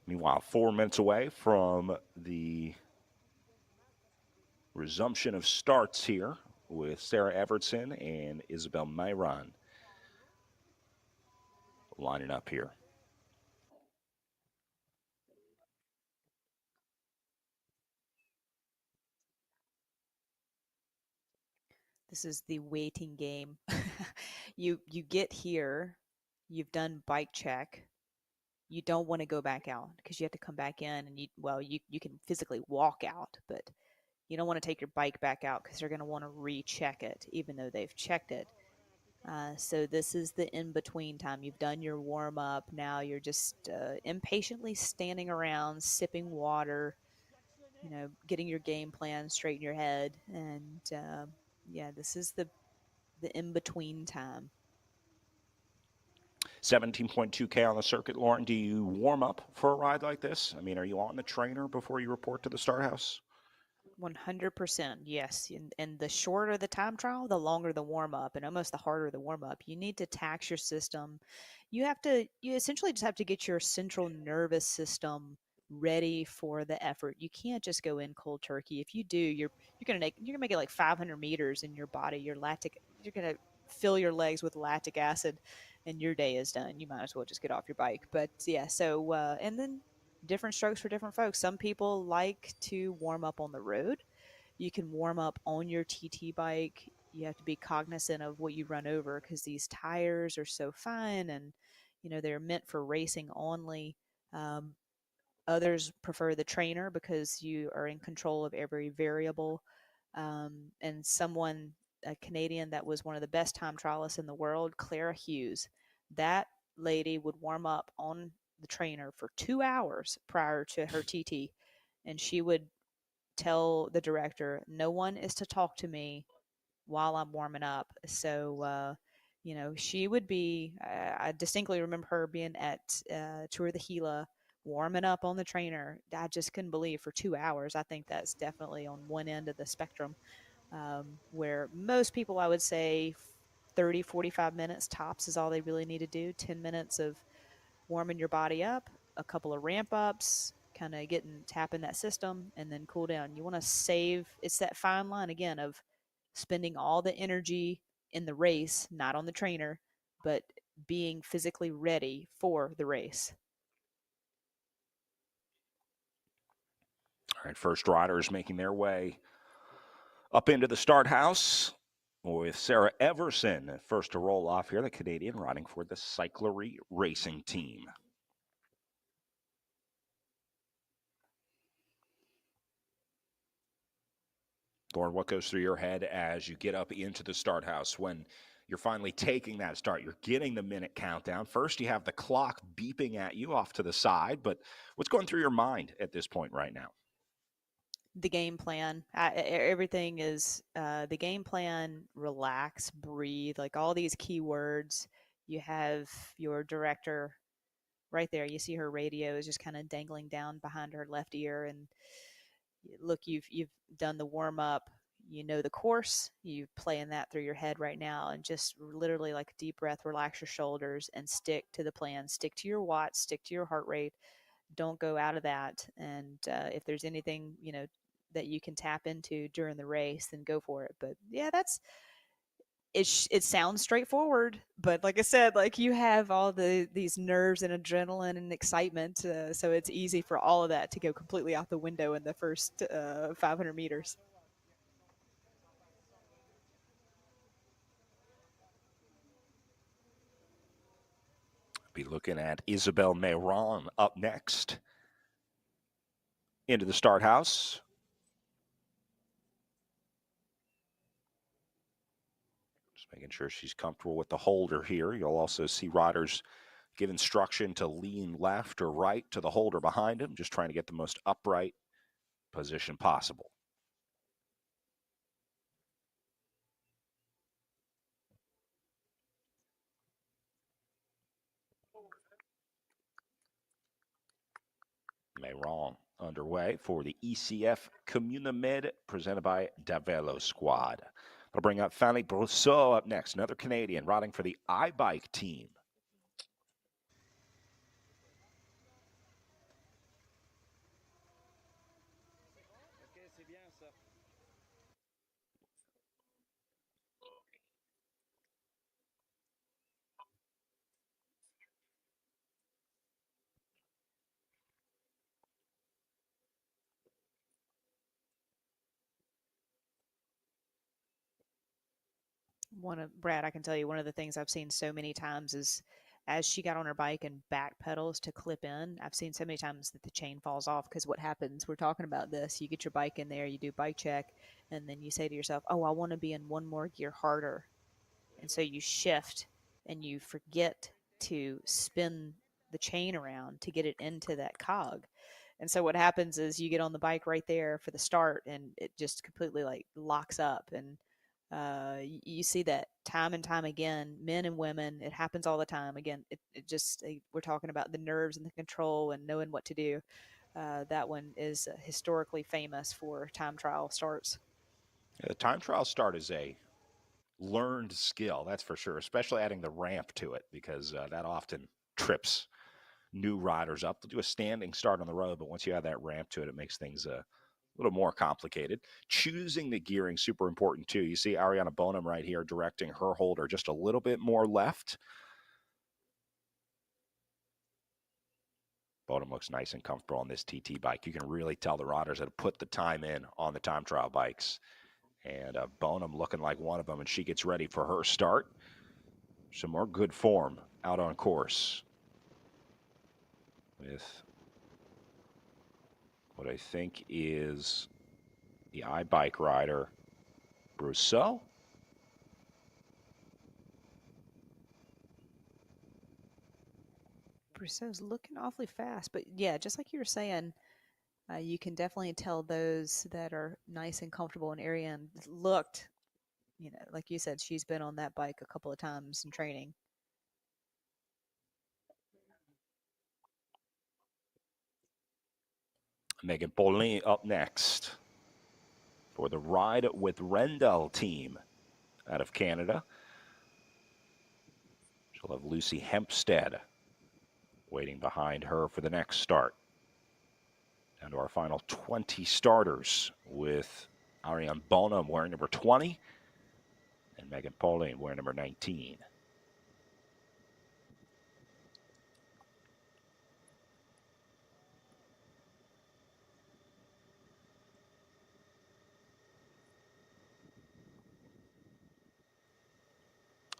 Meanwhile, 4 minutes away from the resumption of starts here with Sarah Everson and Isabel Mayron lining up here. This is the waiting game. You get here, you've done bike check. You don't want to go back out because you have to come back in and you can physically walk out, but you don't want to take your bike back out because they're going to want to recheck it even though they've checked it. So this is the in between time. You've done your warm up. Now you're just impatiently standing around, sipping water, getting your game plan straight in your head. And yeah, this is the in between time. 17.2K on the circuit, Lauren. Do you warm up for a ride like this? I mean, are you on the trainer before you report to the start house? 100%, yes. And the shorter the time trial, the longer the warm up, and almost the harder the warm up. You need to tax your system. You essentially just have to get your central nervous system ready for the effort. You can't just go in cold turkey. If you do, you're gonna make it like 500 meters in your body. You're gonna fill your legs with lactic acid, and your day is done. You might as well just get off your bike. But yeah, so and then different strokes for different folks. Some people like to warm up on the road. You can warm up on your TT bike. You have to be cognizant of what you run over because these tires are so fine and they're meant for racing only. Um, Others prefer the trainer because you are in control of every variable. And a Canadian that was one of the best time trialists in the world, Clara Hughes, that lady would warm up on the trainer for 2 hours prior to her TT. And she would tell the director, no one is to talk to me while I'm warming up. So, she would be, I distinctly remember her being at Tour de Gila warming up on the trainer. I just couldn't believe for 2 hours. I think that's definitely on one end of the spectrum, where most people, I would say, 30, 45 minutes tops is all they really need to do. 10 minutes of warming your body up, a couple of ramp ups, kind of tapping that system, and then cool down. You want to save, it's that fine line again of spending all the energy in the race, not on the trainer, but being physically ready for the race. All right, first riders making their way up into the start house with Sarah Everson, first to roll off here, the Canadian riding for the Cyclery Racing Team. Lauren, what goes through your head as you get up into the start house when you're finally taking that start? You're getting the minute countdown. First, you have the clock beeping at you off to the side, but what's going through your mind at this point right now? The game plan, everything is the game plan. Relax, breathe, like all these keywords. You have your director right there. You see her radio is just kind of dangling down behind her left ear, and look, you've done the warm up. You know the course. You playing that through your head right now, and just literally like a deep breath, relax your shoulders, and stick to the plan. Stick to your watts. Stick to your heart rate. Don't go out of that. And if there's anything that you can tap into during the race, then go for it. But yeah, that's it sounds straightforward, but like I said, like you have all these nerves and adrenaline and excitement, so it's easy for all of that to go completely out the window in the first 500 meters. Be looking at Isabelle Mayron up next into the start house. Just making sure she's comfortable with the holder here. You'll also see riders give instruction to lean left or right to the holder behind him, just trying to get the most upright position possible. Mayron underway for the ECF Communimed presented by Davelo Squad. I'll bring up Fanny Brousseau up next, another Canadian riding for the iBike team. Brad, I can tell you one of the things I've seen so many times is as she got on her bike and back pedals to clip in, I've seen so many times that the chain falls off because what happens, we're talking about this, you get your bike in there, you do bike check, and then you say to yourself, oh, I want to be in one more gear harder. And so you shift and you forget to spin the chain around to get it into that cog. And so what happens is you get on the bike right there for the start and it just completely like locks up. And you see that time and time again, men and women, it happens all the time. Again, it just, we're talking about the nerves and the control and knowing what to do. That one is historically famous for time trial starts. The time trial start is a learned skill, that's for sure, especially adding the ramp to it because that often trips new riders up. They'll do a standing start on the road, but once you add that ramp to it, it makes things a little more complicated. Choosing the gearing, super important too. You see Ariana Bonham right here directing her holder just a little bit more left. Bonham looks nice and comfortable on this TT bike. You can really tell the riders that have put the time in on the time trial bikes. And Bonham looking like one of them, and she gets ready for her start. Some more good form out on course with what I think is the iBike rider, Brousseau. Brousseau's looking awfully fast, but yeah, just like you were saying, you can definitely tell those that are nice and comfortable in Ariane looked, like you said, she's been on that bike a couple of times in training. Megan Paulin up next for the Ride with Rendell team out of Canada. She'll have Lucy Hempstead waiting behind her for the next start. Down to our final 20 starters with Ariane Bonham wearing number 20 and Megan Paulin wearing number 19.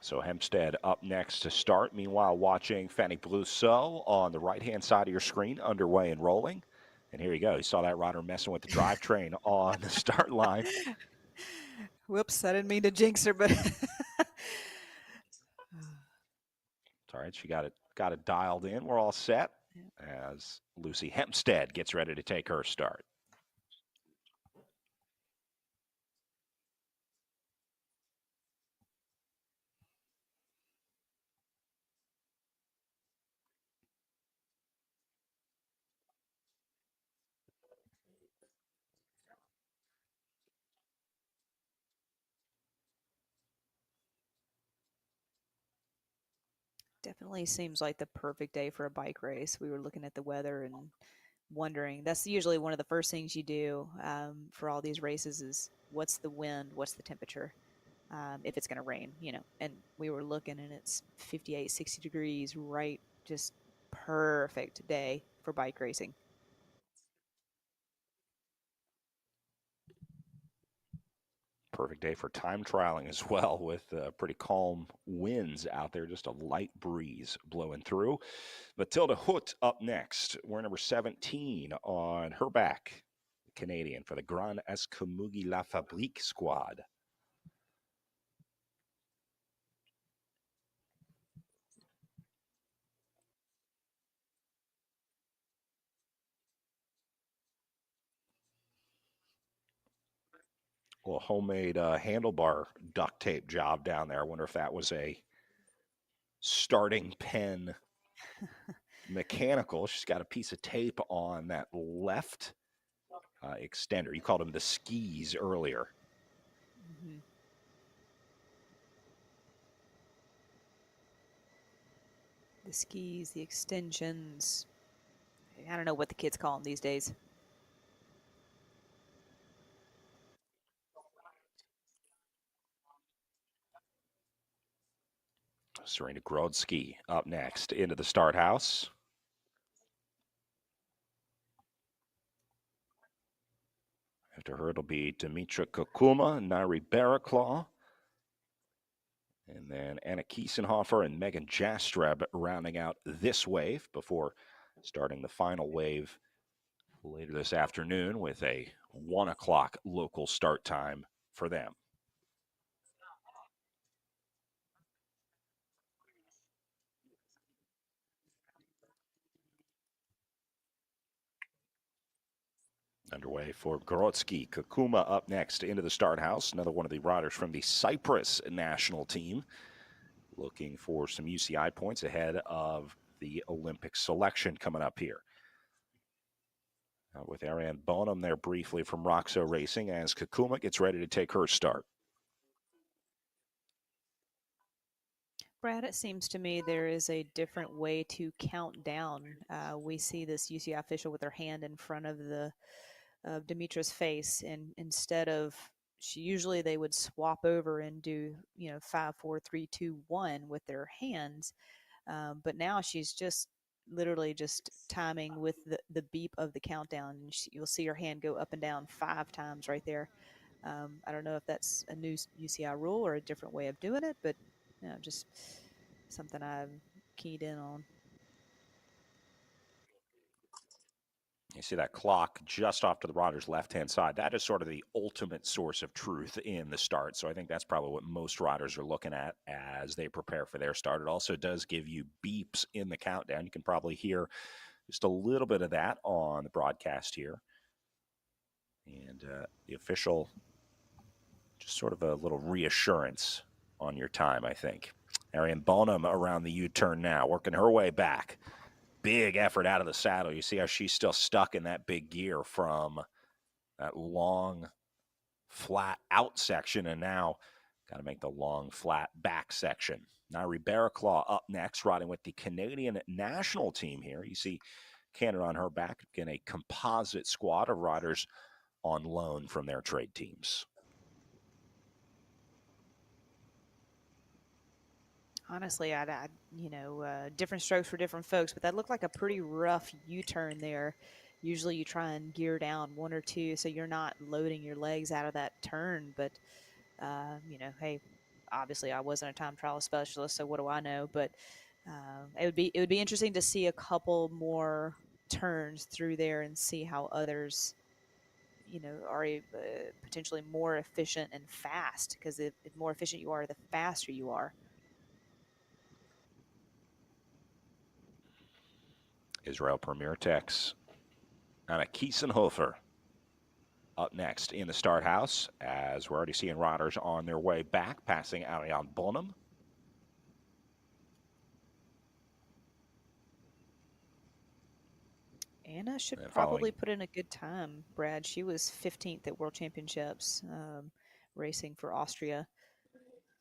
So Hempstead up next to start. Meanwhile, watching Fanny Brousseau on the right-hand side of your screen, underway and rolling. And here you go. You saw that rider messing with the drivetrain on the start line. Whoops, I didn't mean to jinx her, but It's all right. She got it dialed in. We're all set as Lucy Hempstead gets ready to take her start. definitely seems like the perfect day for a bike race. We were looking at the weather and wondering. That's usually one of the first things you do for all these races is what's the wind, what's the temperature, if it's going to rain, And we were looking and it's 58, 60 degrees, right? Just perfect day for bike racing. Perfect day for time trialing as well with pretty calm winds out there, just a light breeze blowing through. Matilda Hoot up next. We're number 17 on her back. Canadian for the Grand Escamougi La Fabrique squad. Little homemade handlebar duct tape job down there. I wonder if that was a starting pen mechanical. She's got a piece of tape on that left extender. You called them the skis earlier. Mm-hmm. The skis, the extensions. I don't know what the kids call them these days. Serena Grodzki up next into the start house. After her, it'll be Dimitra Kokuma, Nairi Baraclaw, And then Anna Kiesenhofer and Megan Jastreb rounding out this wave before starting the final wave later this afternoon with a 1 o'clock local start time for them. Underway for Grodzki. Kakuma up next into the start house. Another one of the riders from the Cyprus national team looking for some UCI points ahead of the Olympic selection coming up here. With Ariane Bonham there briefly from Roxo Racing as Kakuma gets ready to take her start. Brad, it seems to me there is a different way to count down. We see this UCI official with her hand in front of the Demetra's face, and instead of usually they would swap over and do 5, 4, 3, 2, 1 with their hands, but now she's just literally just timing with the beep of the countdown. And you'll see her hand go up and down 5 times right there. I don't know if that's a new UCI rule or a different way of doing it, but just something I've keyed in on. You see that clock just off to the rider's left-hand side. That is sort of the ultimate source of truth in the start. So I think that's probably what most riders are looking at as they prepare for their start. It also does give you beeps in the countdown. You can probably hear just a little bit of that on the broadcast here. And the official, just sort of a little reassurance on your time, I think. Ariane Bonham around the U-turn now, working her way back. Big effort out of the saddle. You see how she's still stuck in that big gear from that long, flat out section, and now got to make the long, flat back section. Nairi Barraclaw up next, riding with the Canadian national team here. You see Canada on her back. Again, a composite squad of riders on loan from their trade teams. Honestly, different strokes for different folks, but that looked like a pretty rough U-turn there. Usually you try and gear down 1 or 2 so you're not loading your legs out of that turn. But, hey, obviously I wasn't a time trial specialist, so what do I know? But it would be interesting to see a couple more turns through there and see how others are potentially more efficient and fast, because the more efficient you are, the faster you are. Israel Premier Tech's Anna Kiesenhofer up next in the start house, as we're already seeing riders on their way back, passing Ariane Bonham. Anna should probably put in a good time, Brad. She was 15th at World Championships, racing for Austria.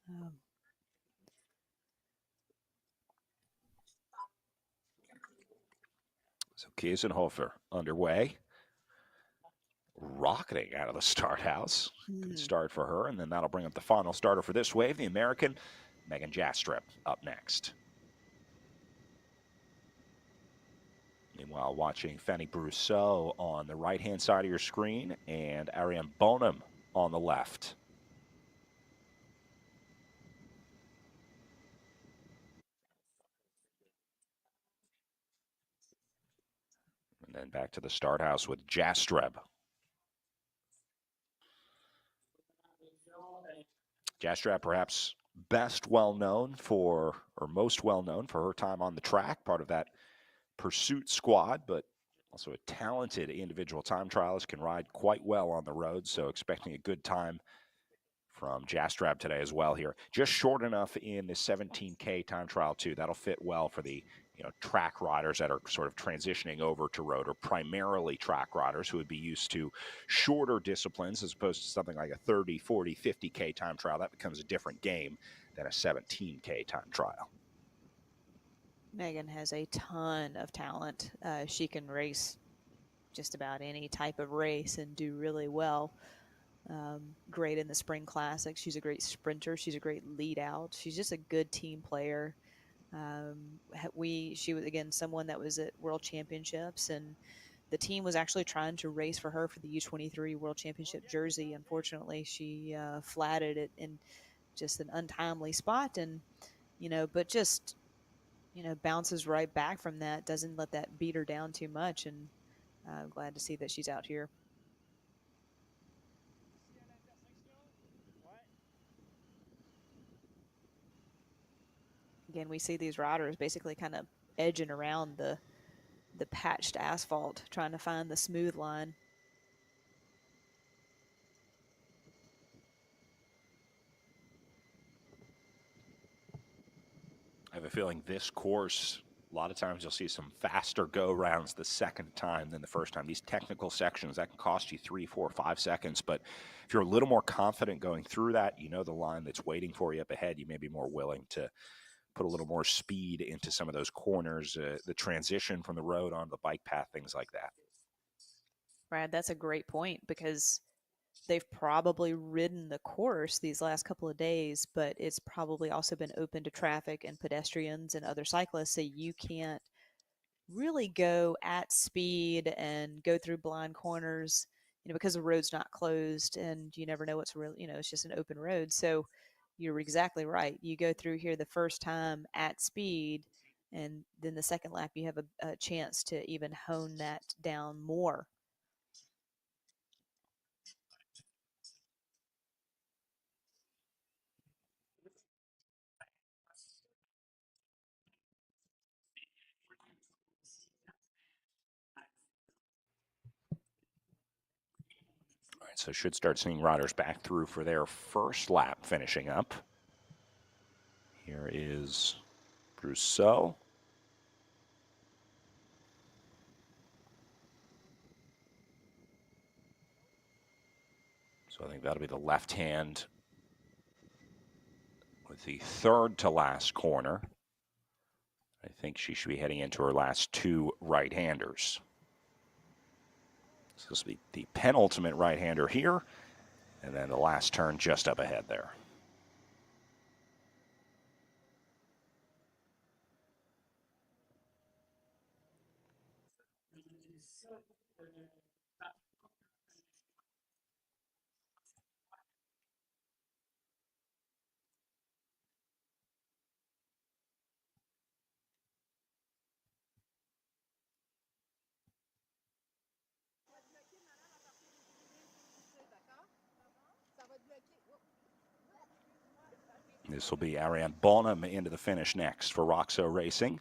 Um, So Kiesenhofer underway, rocketing out of the start house. Good start for her, and then that'll bring up the final starter for this wave, the American Megan Jastreb up next. Meanwhile, watching Fanny Brousseau on the right-hand side of your screen and Ariane Bonham on the left. And then back to the start house with Jastreb. Jastreb perhaps best well known for, or most well known for her time on the track, part of that pursuit squad, but also a talented individual time trialist, can ride quite well on the road. So expecting a good time from Jastreb today as well here. Just short enough in the 17K time trial too. That'll fit well for the track riders that are sort of transitioning over to road, or primarily track riders who would be used to shorter disciplines as opposed to something like a 30, 40, 50K time trial. That becomes a different game than a 17K time trial. Megan has a ton of talent. She can race just about any type of race and do really well. Great in the spring classics. She's a great sprinter. She's a great lead out. She's just a good team player. She was, again, someone that was at World Championships, and the team was actually trying to race for her for the U23 World Championship jersey. Unfortunately, she flatted it, and just an untimely spot, and but just bounces right back from that. Doesn't let that beat her down too much, and I'm glad to see that she's out here. Again, we see these riders basically kind of edging around the patched asphalt, trying to find the smooth line. I have a feeling this course, a lot of times you'll see some faster go rounds the second time than the first time. These technical sections, that can cost you 3, 4, 5 seconds. But if you're a little more confident going through that, you know the line that's waiting for you up ahead, you may be more willing to put a little more speed into some of those corners, the transition from the road onto the bike path, things like that. Brad, that's a great point because they've probably ridden the course these last couple of days, but it's probably also been open to traffic and pedestrians and other cyclists. So you can't really go at speed and go through blind corners, because the road's not closed and you never know what's real, it's just an open road. So you're exactly right. You go through here the first time at speed, and then the second lap, you have a chance to even hone that down more. All right, so should start seeing riders back through for their first lap finishing up. Here is Brousseau. So I think that'll be the left hand with the third to last corner. I think she should be heading into her last 2 right-handers. So this will be the penultimate right-hander here, and then the last turn just up ahead there. This will be Ariane Bonham into the finish next for Roxo Racing.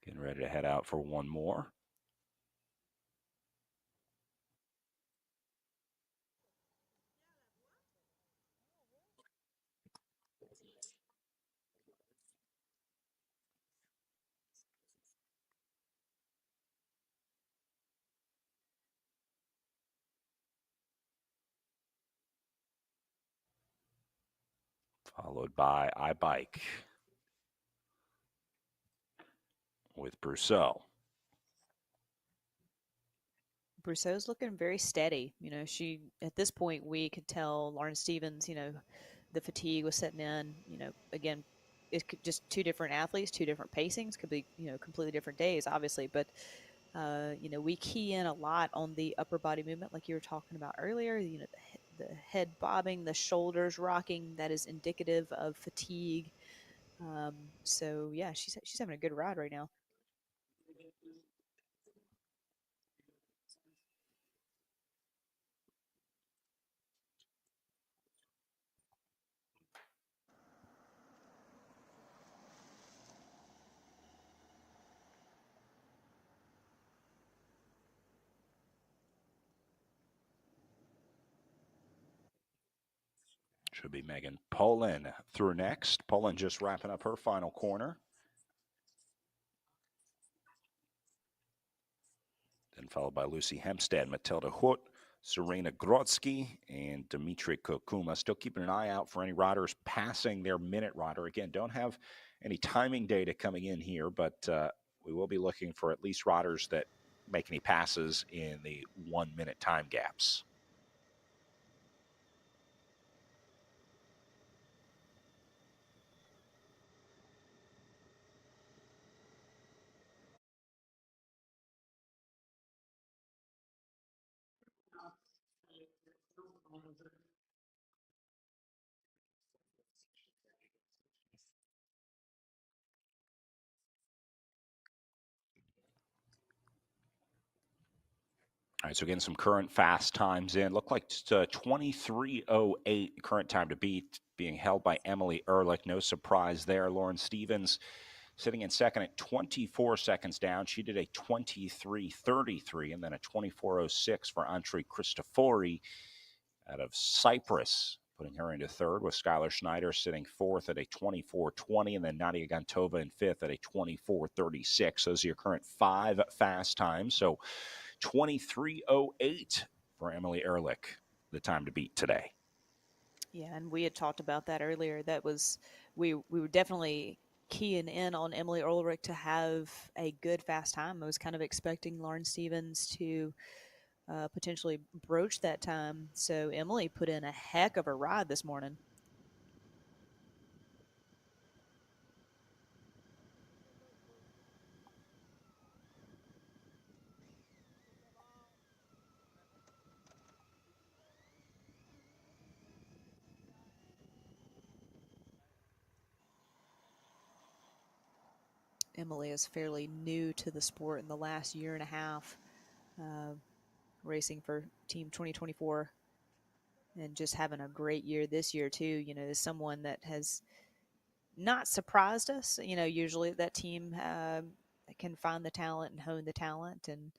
Getting ready to head out for one more. Followed by iBike with Brousseau. Brousseau's looking very steady. She at this point we could tell Lauren Stevens, the fatigue was setting in. Again, it's just two different athletes, two different pacings. Could be completely different days, obviously, but we key in a lot on the upper body movement, like you were talking about earlier. The head bobbing, the shoulders rocking. That is indicative of fatigue. So yeah, she's having a good ride right now. Should be Megan Poland through next. Poland just wrapping up her final corner. Then followed by Lucy Hempstead, Matilda Hoot, Serena Grodzki, and Dimitri Kokuma. Still keeping an eye out for any riders passing their minute rider. Again, don't have any timing data coming in here, but we will be looking for at least riders that make any passes in the 1 minute time gaps. All right, so getting some current fast times in. Look like 23:08 current time to beat, being held by Emily Ehrlich. No surprise there. Lauren Stevens sitting in second at 24 seconds down. She did a 23:33 and then a 24:06 for Antri Cristofori out of Cyprus, putting her into third, with Skylar Schneider sitting fourth at a 24:20, and then Nadia Gantova in fifth at a 24:36. Those are your current five fast times. So 23:08 for Emily Ehrlich, the time to beat today. Yeah, and we had talked about that earlier. That was we were definitely keying in on Emily Ulrich to have a good fast time. I was kind of expecting Lauren Stevens to potentially broach that time. So Emily put in a heck of a ride this morning. Emily is fairly new to the sport in the last year and a half, uh, racing for Team 2024 and just having a great year this year, too. You know, as someone that has not surprised us. You know, usually that team can find the talent and hone the talent. And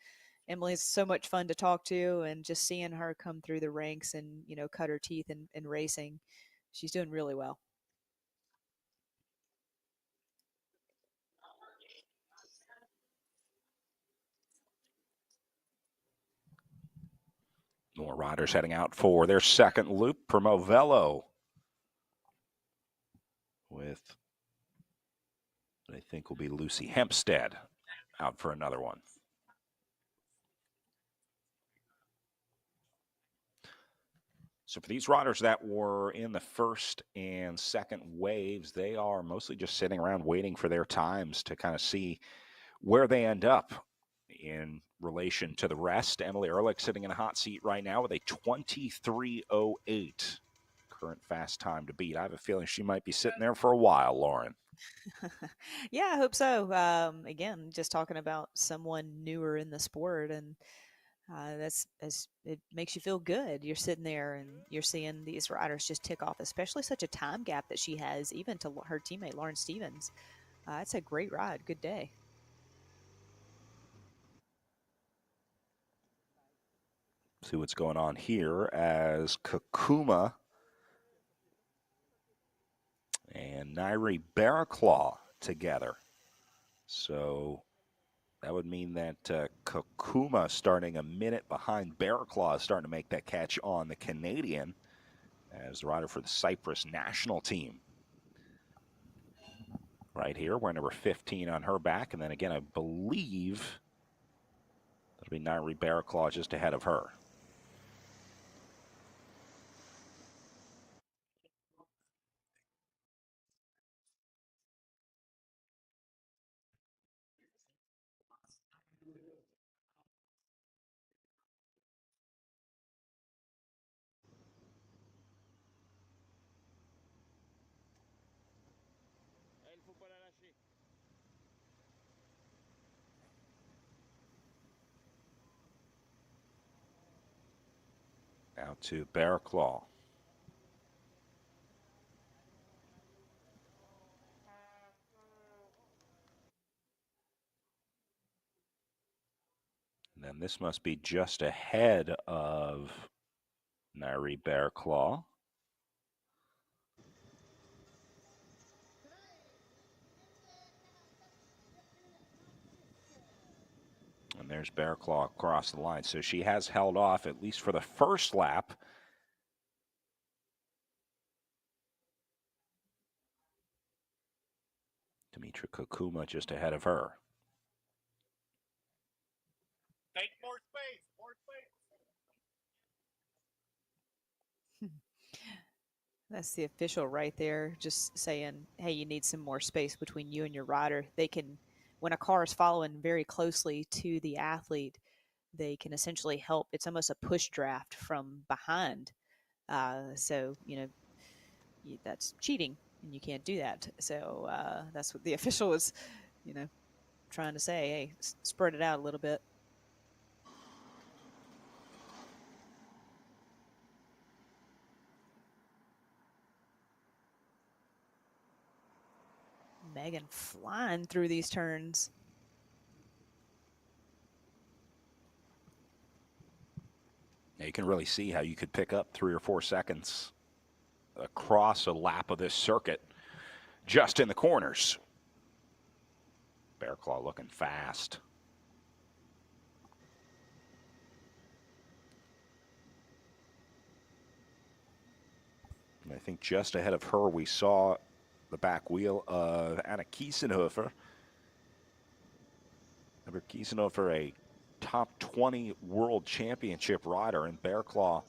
Emily's so much fun to talk to, and just seeing her come through the ranks and cut her teeth in racing, she's doing really well. More riders heading out for their second loop. Promovello with, I think, will be Lucy Hempstead out for another one. So for these riders that were in the first and second waves, they are mostly just sitting around waiting for their times to kind of see where they end up in relation to the rest. Emily Ehrlich sitting in a hot seat right now with a 23:08 current fast time to beat. I have a feeling she might be sitting there for a while, Lauren. Yeah, I hope so. Again, just talking about someone newer in the sport, and it makes you feel good. You're sitting there and you're seeing these riders just tick off, especially such a time gap that she has, even to her teammate Lauren Stevens. It's a great ride. Good day. See what's going on here as Kakuma and Nairi Barraclaw together. So that would mean that Kakuma starting a minute behind Barraclaw, starting to make that catch on the Canadian as the rider for the Cyprus national team. Right here, we're number 15 on her back. And then again, I believe that'll be Nairi Barraclaw just ahead of her. Out to Barraclaw. And then this must be just ahead of Nairi Barraclaw. And there's Barraclaw across the line. So she has held off, at least for the first lap. Dimitra Kakuma just ahead of her. Take more space, more space. That's the official right there, just saying, hey, you need some more space between you and your rider. They can, when a car is following very closely to the athlete, they can essentially help. It's almost a push draft from behind. So, that's cheating, and you can't do that. So that's what the official was, you know, trying to say. Hey, spread it out a little bit. Megan flying through these turns. Now you can really see how you could pick up 3 or 4 seconds across a lap of this circuit just in the corners. Bear Claw looking fast. And I think just ahead of her, we saw the back wheel of Anna Kiesenhofer. Remember, Kiesenhofer, a top 20 world championship rider, and Bear Claw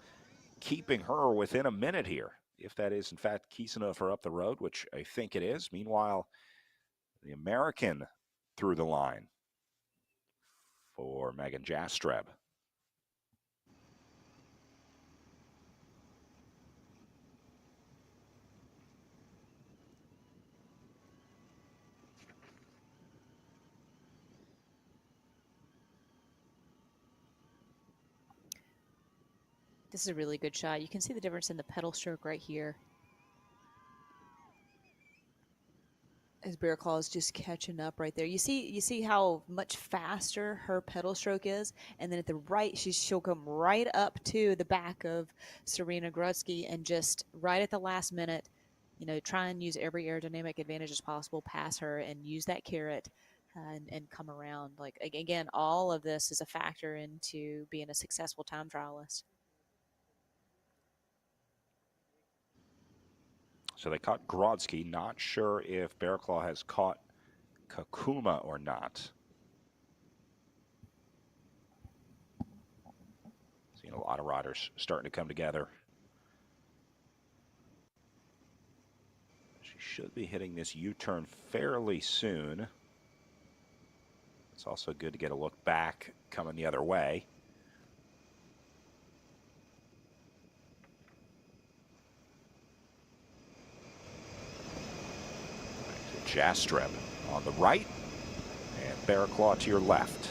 keeping her within a minute here. If that is, in fact, Kiesenhofer up the road, which I think it is. Meanwhile, the American through the line for Megan Jastreb. This is a really good shot. You can see the difference in the pedal stroke right here. As Bear Claw is just catching up right there. You see how much faster her pedal stroke is, and then at the right, she'll come right up to the back of Serena Grudsky and just right at the last minute, try and use every aerodynamic advantage as possible, pass her and use that carrot and come around. Like, again, all of this is a factor into being a successful time trialist. So they caught Grodzki. Not sure if Bear Claw has caught Kakuma or not. Seeing a lot of riders starting to come together. She should be hitting this U-turn fairly soon. It's also good to get a look back coming the other way. Jastreb on the right and Bear Claw to your left.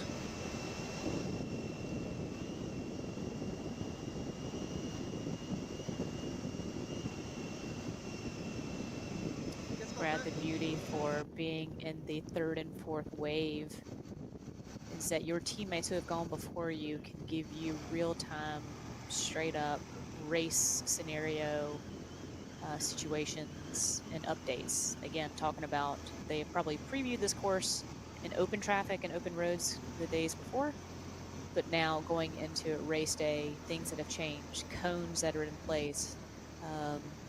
Brad, the beauty for being in the third and fourth wave is that your teammates who have gone before you can give you real-time, straight-up race scenario situations and updates. Again, talking about they probably previewed this course in open traffic and open roads the days before, but now going into race day, things that have changed, cones that are in place,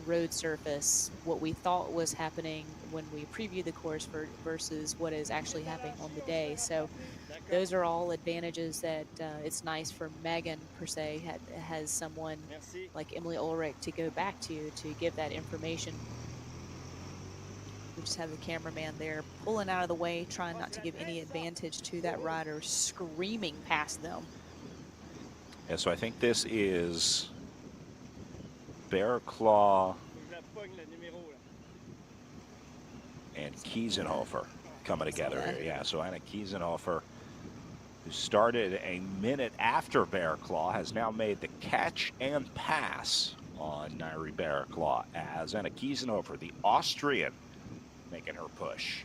road surface, what we thought was happening when we previewed the course versus what is actually happening on the day. So those are all advantages that it's nice for Megan, per se, has someone like Emily Ulrich to go back to give that information. We just have the cameraman there pulling out of the way, trying not to give any advantage to that rider screaming past them. Yeah, so I think this is Bear Claw and Kiesenhofer coming together here. Yeah, so Anna Kiesenhofer, who started a minute after Bear Claw, has now made the catch and pass on Nairi Bear Claw as Anna Kiesenhofer, the Austrian, making her push.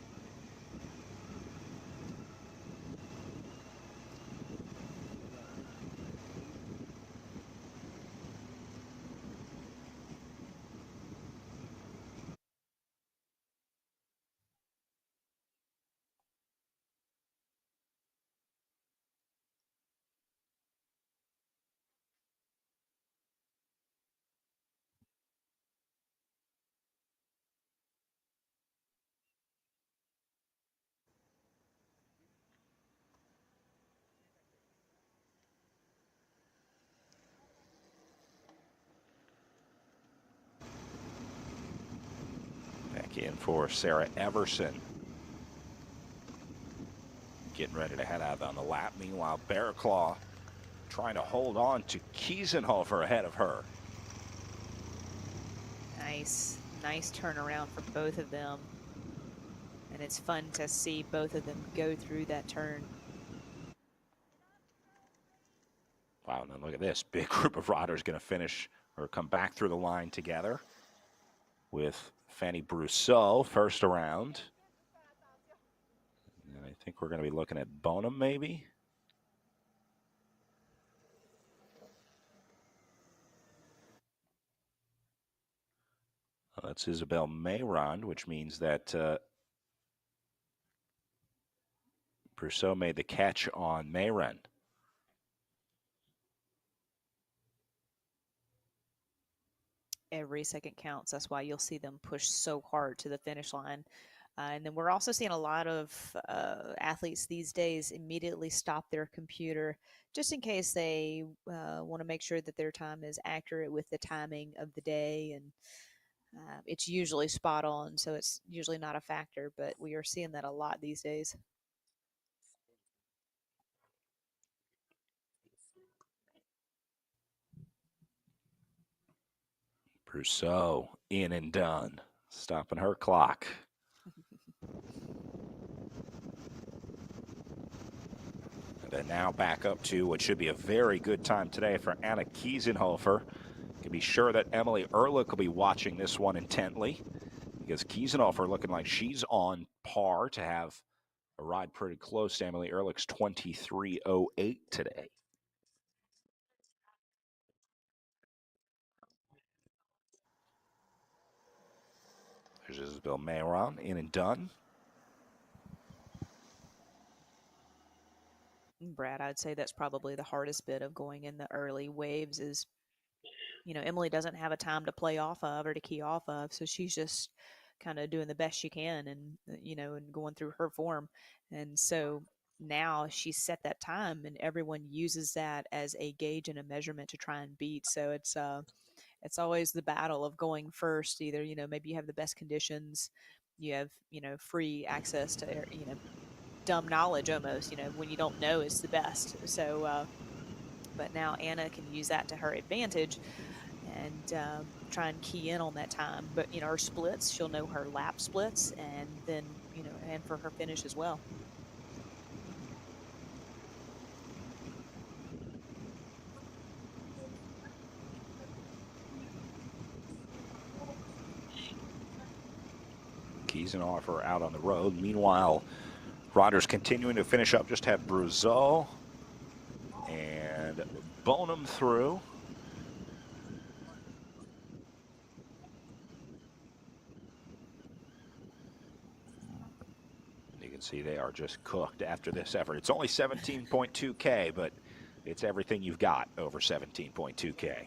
Back in for Sarah Everson. Getting ready to head out on the lap. Meanwhile, Bear Claw trying to hold on to Kiesenhofer ahead of her. Nice turnaround for both of them. And it's fun to see both of them go through that turn. Wow, now look at this. Big group of riders going to finish or come back through the line together with Fanny Brousseau first around. think we're going to be looking at Bonham, maybe. Well, that's Isabel Mayron, which means that Brousseau made the catch on Mayron. Every second counts. That's why you'll see them push so hard to the finish line. And then we're also seeing a lot of athletes these days immediately stop their computer just in case they want to make sure that their time is accurate with the timing of the day. And it's usually spot on, so it's usually not a factor, but we are seeing that a lot these days. Brousseau in and done, stopping her clock. And then now back up to what should be a very good time today for Anna Kiesenhofer. You can be sure that Emily Ehrlich will be watching this one intently, because Kiesenhofer looking like she's on par to have a ride pretty close to Emily Ehrlich's 23:08 today. There's Isabel Mayron in and done. Brad, I'd say that's probably the hardest bit of going in the early waves is, Emily doesn't have a time to play off of or to key off of. So she's just kind of doing the best she can and, and going through her form. And so now she's set that time and everyone uses that as a gauge and a measurement to try and beat. So it's always the battle of going first. Either, maybe you have the best conditions, you have, free access to, dumb knowledge almost, when you don't know is the best. So, but now Anna can use that to her advantage and try and key in on that time. But, her splits, she'll know her lap splits and then, and for her finish as well. Kiesenhofer out on the road. Meanwhile, riders continuing to finish up. Just have Brousseau and Bonham through. You can see they are just cooked after this effort. It's only 17.2K, but it's everything you've got over 17.2K.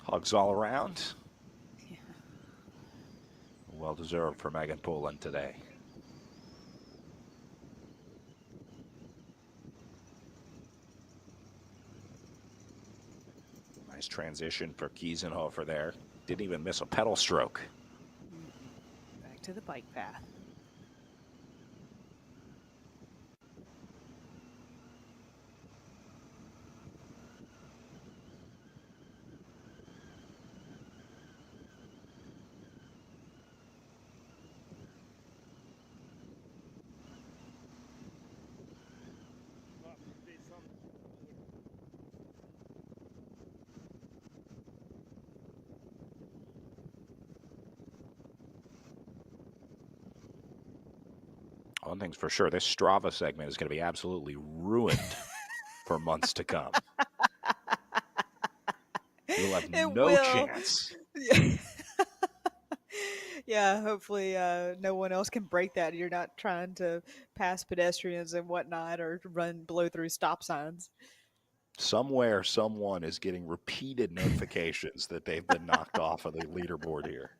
Hugs all around. Yeah. Well deserved for Megan Poulin today. Nice transition for Kiesenhofer there. Didn't even miss a pedal stroke. Back to the bike path. One thing's for sure, this Strava segment is going to be absolutely ruined for months to come. You'll have no chance. Yeah, hopefully no one else can break that. You're not trying to pass pedestrians and whatnot or blow through stop signs. Somewhere, someone is getting repeated notifications that they've been knocked off of the leaderboard here.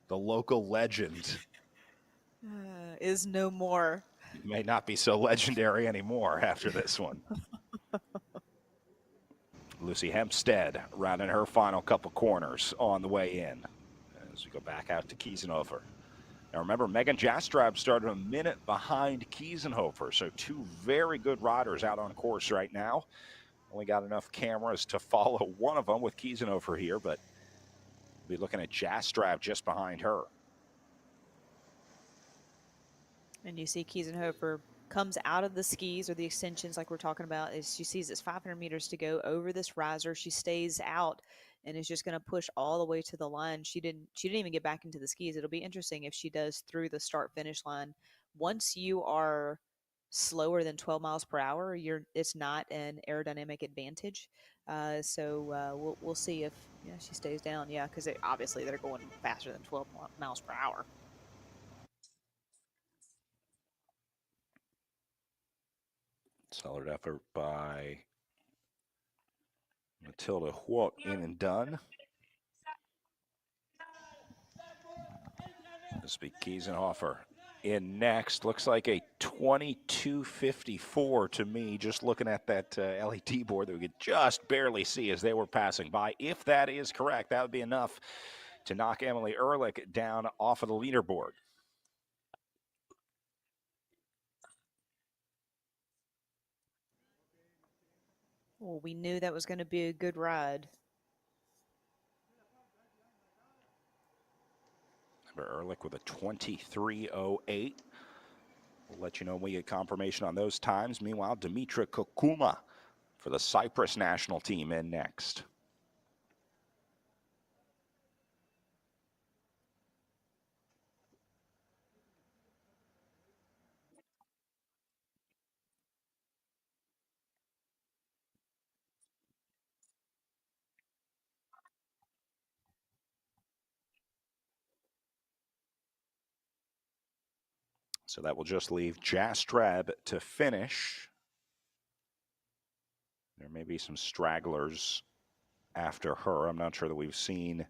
The local legend Is no more. may not be so legendary anymore after this one. Lucy Hempstead rounding her final couple corners on the way in as we go back out to Kiesenhofer. Now remember, Megan Jastrab started a minute behind Kiesenhofer, so two very good riders out on course right now. Only got enough cameras to follow one of them with Kiesenhofer here, but we'll be looking at Jastrab just behind her. And you see Kiesenhofer comes out of the skis or the extensions like we're talking about. Is she sees it's 500 meters to go over this riser. She stays out and is just going to push all the way to the line. She didn't even get back into the skis. It'll be interesting if she does through the start finish line. Once you are slower than 12 miles per hour, it's not an aerodynamic advantage. We'll see if she stays down. Yeah, because obviously they're going faster than 12 miles per hour. Solid effort by Matilda Huot in and done. This will be Kiesenhofer in next. Looks like a 22:54 to me, just looking at that LED board that we could just barely see as they were passing by. If that is correct, that would be enough to knock Emily Ehrlich down off of the leaderboard. Well, we knew that was going to be a good ride. Ehrlich with a 23:08. We'll let you know when we get confirmation on those times. Meanwhile, Dimitra Kokuma for the Cyprus national team in next. So that will just leave Jastrab to finish. There may be some stragglers after her. I'm not sure that we've seen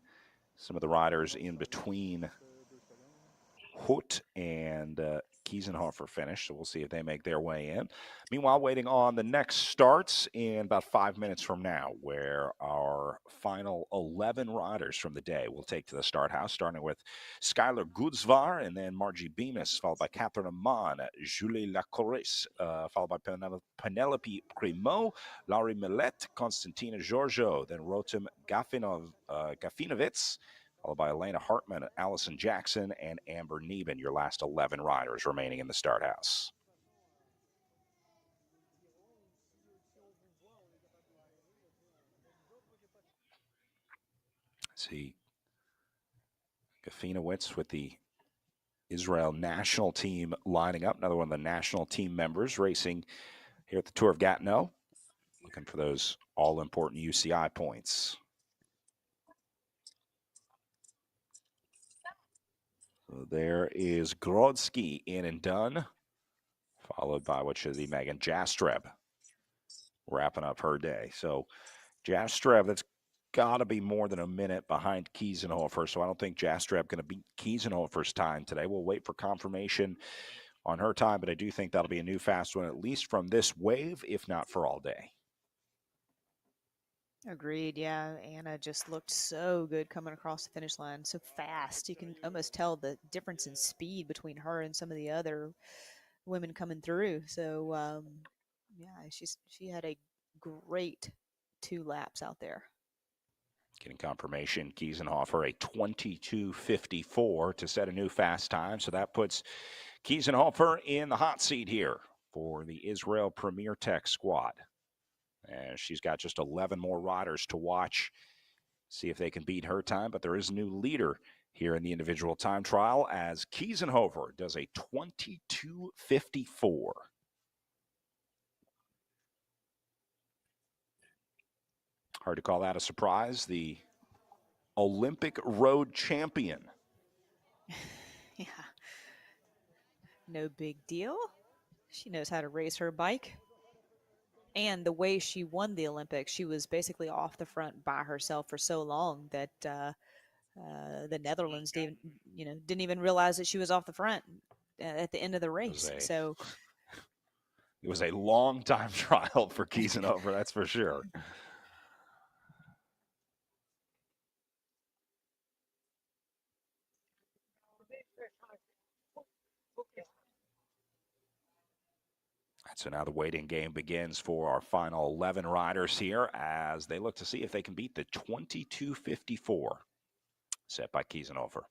some of the riders in between Hoot and Kiesenhofer finish, so we'll see if they make their way in. Meanwhile, waiting on the next starts in about 5 minutes from now, where our final 11 riders from the day will take to the start house, starting with Skylar Goodsvar and then Margie Bemis, followed by Catherine Amman, Julie Lacoris, followed by Penelope Primo, Laurie Millet, Konstantina Giorgio, then Rotem Gafinovitz, followed by Elena Hartman, Allison Jackson, and Amber Neben, your last 11 riders remaining in the start house. See, Gafinowitz with the Israel national team lining up, another one of the national team members racing here at the Tour of Gatineau, looking for those all-important UCI points. So there is Grodzki in and done, followed by what should be Megan Jastreb wrapping up her day. So Jastreb, that's got to be more than a minute behind Kiesenhofer, so I don't think Jastreb going to beat Kiesenhofer's time today. We'll wait for confirmation on her time, but I do think that'll be a new fast one, at least from this wave, if not for all day. Agreed. Yeah, Anna just looked so good coming across the finish line, so fast. You can almost tell the difference in speed between her and some of the other women coming through. So, yeah, she had a great 2 laps out there. Getting confirmation, Kiesenhofer a 22:54 to set a new fast time. So that puts Kiesenhofer in the hot seat here for the Israel Premier Tech squad. And she's got just 11 more riders to watch, see if they can beat her time. But there is a new leader here in the individual time trial as Kiesenhofer does a 22:54. Hard to call that a surprise. The Olympic road champion. Yeah. No big deal. She knows how to race her bike. And the way she won the Olympics, she was basically off the front by herself for so long that the Netherlands didn't even realize that she was off the front at the end of the race. It was a long time trial for Kiesenhofer, that's for sure. So now the waiting game begins for our final 11 riders here as they look to see if they can beat the 22:54 set by Kiesenhofer.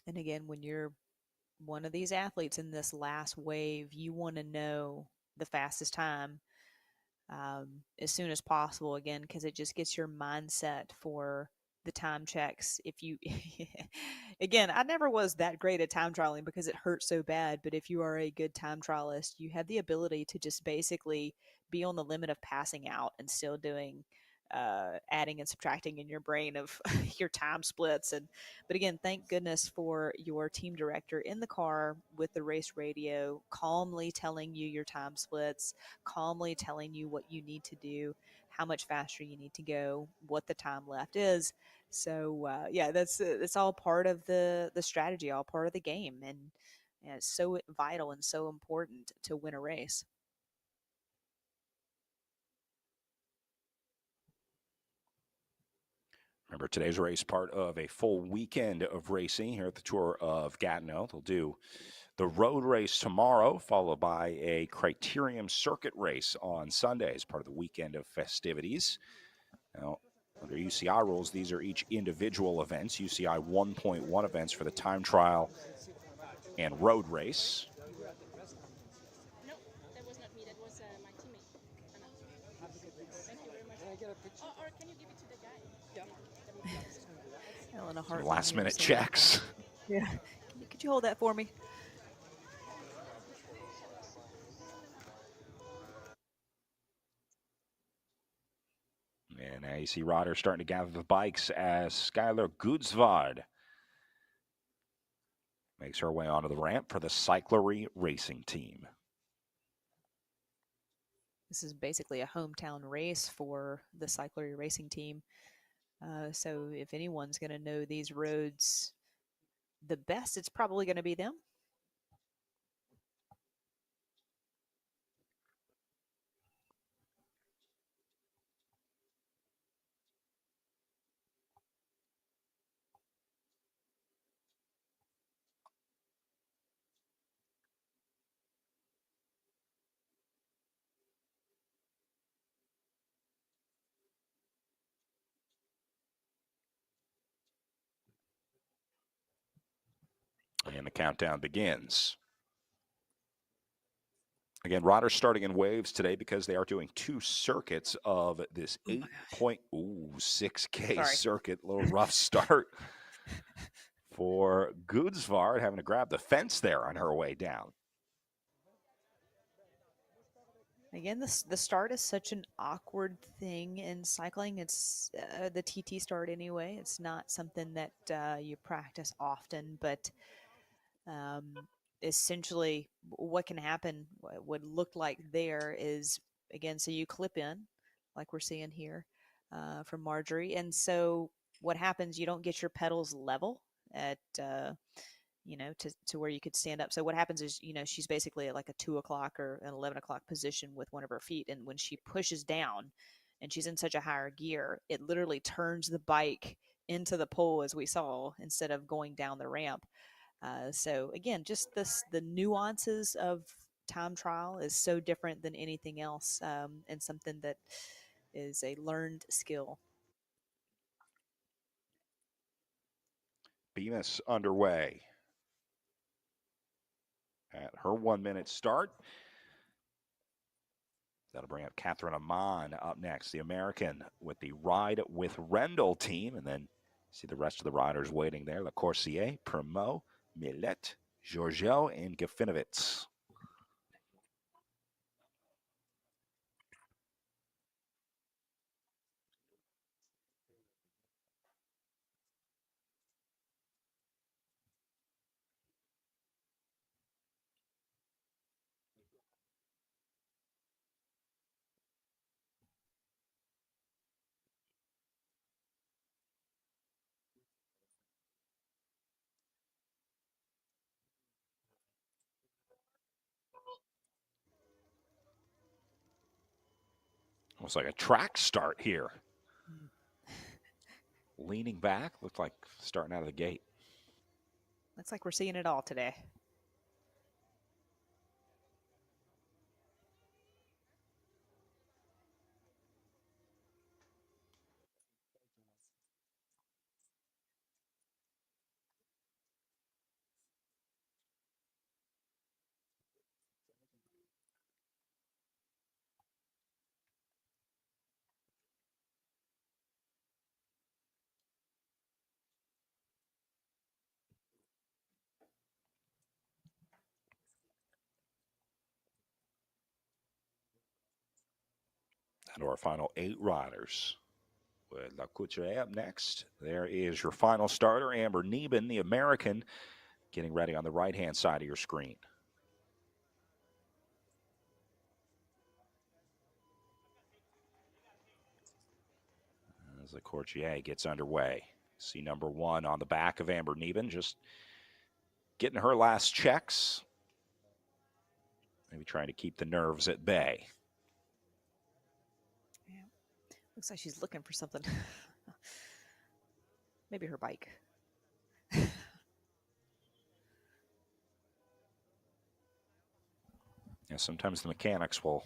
And again, when you're one of these athletes in this last wave, you want to know the fastest time as soon as possible, again, because it just gets your mindset for the time checks. If you, again, I never was that great at time trialing because it hurts so bad. But if you are a good time trialist, you have the ability to just basically be on the limit of passing out and still doing adding and subtracting in your brain of your time splits. And but again, thank goodness for your team director in the car with the race radio calmly telling you your time splits, calmly telling you what you need to do, how much faster you need to go, what the time left is. So yeah, that's all part of the strategy, all part of the game, and it's so vital and so important to win a race. Remember, today's race part of a full weekend of racing here at the Tour of Gatineau. They'll do the road race tomorrow, followed by a criterium circuit race on Sunday as part of the weekend of festivities. Now, under UCI rules, these are each individual events, UCI 1.1 events for the time trial and road race. No, that was not me. That was my teammate. Anna. Thank you very much. Can I get a picture? Or can you give it to the guy? Yeah. Elena Some Hartman last here, minute so checks. yeah, could you hold that for me? And now you see riders starting to gather the bikes as Skylar Gudesvard makes her way onto the ramp for the Cyclery Racing Team. This is basically a hometown race for the Cyclery Racing Team. So if anyone's going to know these roads the best, it's probably going to be them. And the countdown begins. Again, riders starting in waves today because they are doing two circuits of this 8.6K Sorry. circuit. A little rough start for Gudesvard, having to grab the fence there on her way down. Again, the start is such an awkward thing in cycling. It's the TT start anyway. It's not something that you practice often, but essentially what can happen, what would look like there is, again, so you clip in, like we're seeing here from Marjorie. And so what happens, you don't get your pedals level at to where you could stand up. So what happens is, she's basically at like a 2 o'clock or an 11 o'clock position with one of her feet. And when she pushes down and she's in such a higher gear, it literally turns the bike into the pole, as we saw, instead of going down the ramp. So again, just the nuances of time trial is so different than anything else, and something that is a learned skill. Bemis underway at her 1 minute start. That'll bring up Catherine Amon up next, the American with the Ride with Rendell team. And then see the rest of the riders waiting there. Le Corsier, Primo, Millet, Giorgio, and Gafinovitz. Almost like a track start here. Leaning back, looked like starting out of the gate. Looks like we're seeing it all today. And our final 8 riders. With La Couturier up next. There is your final starter, Amber Neben, the American, getting ready on the right-hand side of your screen. As the Courtier gets underway. See number 1 on the back of Amber Neben, just getting her last checks. Maybe trying to keep the nerves at bay. Yeah. Looks like she's looking for something. Maybe her bike. Yeah, sometimes the mechanics will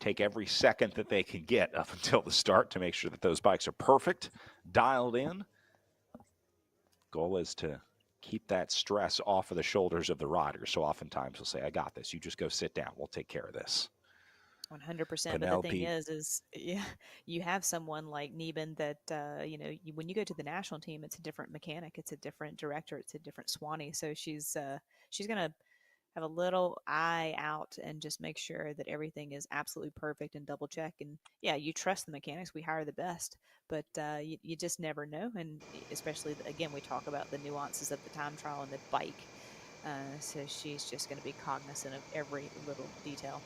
take every second that they can get up until the start to make sure that those bikes are perfect, dialed in. Goal is to keep that stress off of the shoulders of the riders. So oftentimes we'll say, I got this. You just go sit down. We'll take care of this. 100%. But the thing is yeah, you have someone like Neben that, you know, when you go to the national team, it's a different mechanic, it's a different director, it's a different Swanee. So she's going to have a little eye out and just make sure that everything is absolutely perfect and double check. And yeah, you trust the mechanics. We hire the best, but you just never know. And especially, again, we talk about the nuances of the time trial and the bike. So she's just going to be cognizant of every little detail.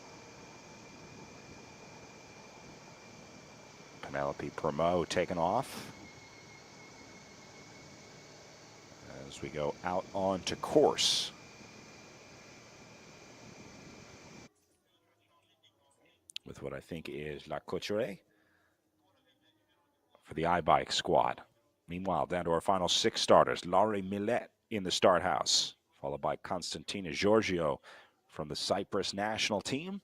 Penelope Primo taken off. As we go out onto course. With what I think is La Couturier for the iBike squad. Meanwhile, down to our final 6 starters. Laurie Millet in the start house, followed by Constantina Giorgio from the Cyprus national team.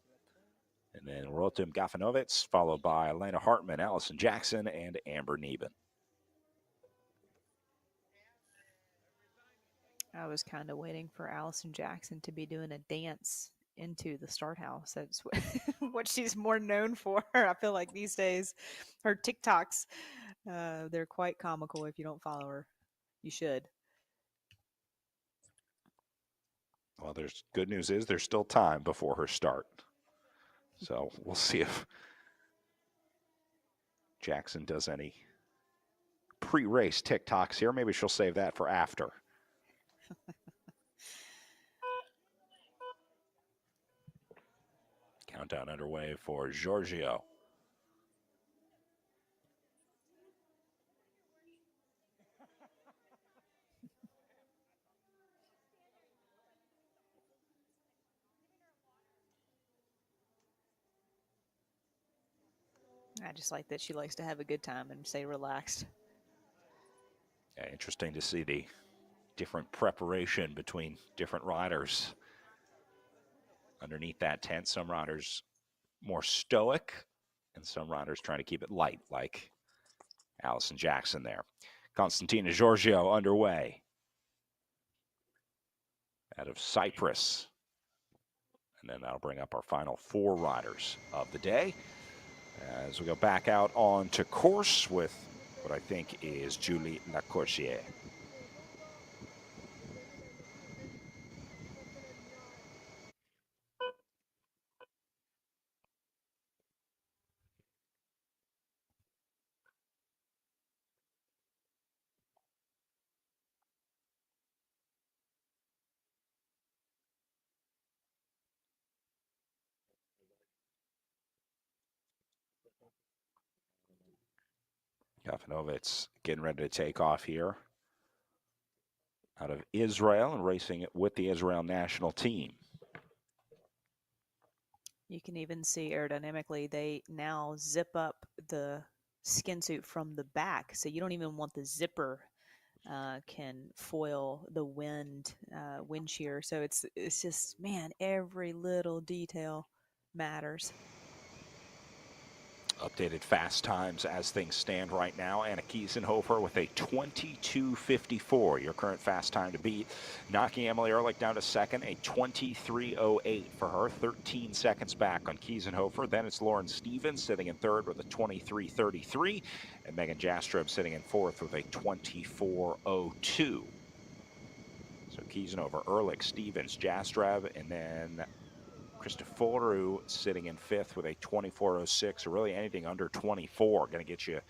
And then Rotem Gafanovitz, followed by Elena Hartman, Allison Jackson, and Amber Neben. I was kind of waiting for Allison Jackson to be doing a dance into the start house. That's what she's more known for. I feel like these days, her TikToks, they're quite comical. If you don't follow her, you should. Well, there's good news is there's still time before her start. So we'll see if Jackson does any pre-race TikToks here. Maybe she'll save that for after. Countdown underway for Giorgio. I just like that she likes to have a good time and stay relaxed. Yeah, interesting to see the different preparation between different riders underneath that tent. Some riders more stoic and some riders trying to keep it light, like Allison Jackson there. Constantina Giorgio underway out of Cyprus. And then that'll bring up our final 4 riders of the day as we go back out onto course with what I think is Julie Lacourcier. Gafanovitz getting ready to take off here out of Israel and racing it with the Israel national team. You can even see aerodynamically, they now zip up the skin suit from the back, so you don't even want the zipper can foil the wind shear. So it's just, man, every little detail matters. Updated fast times as things stand right now. Anna Kiesenhofer with a 22:54, your current fast time to beat. Knocking Emily Ehrlich down to second, a 23:08 for her, 13 seconds back on Kiesenhofer. Then it's Lauren Stevens sitting in third with a 23:33, and Megan Jastreb sitting in fourth with a 24:02. So Kiesenhofer, Ehrlich, Stevens, Jastreb, and then Christoforou sitting in fifth with a 24:06, or really anything under 24. Going to get you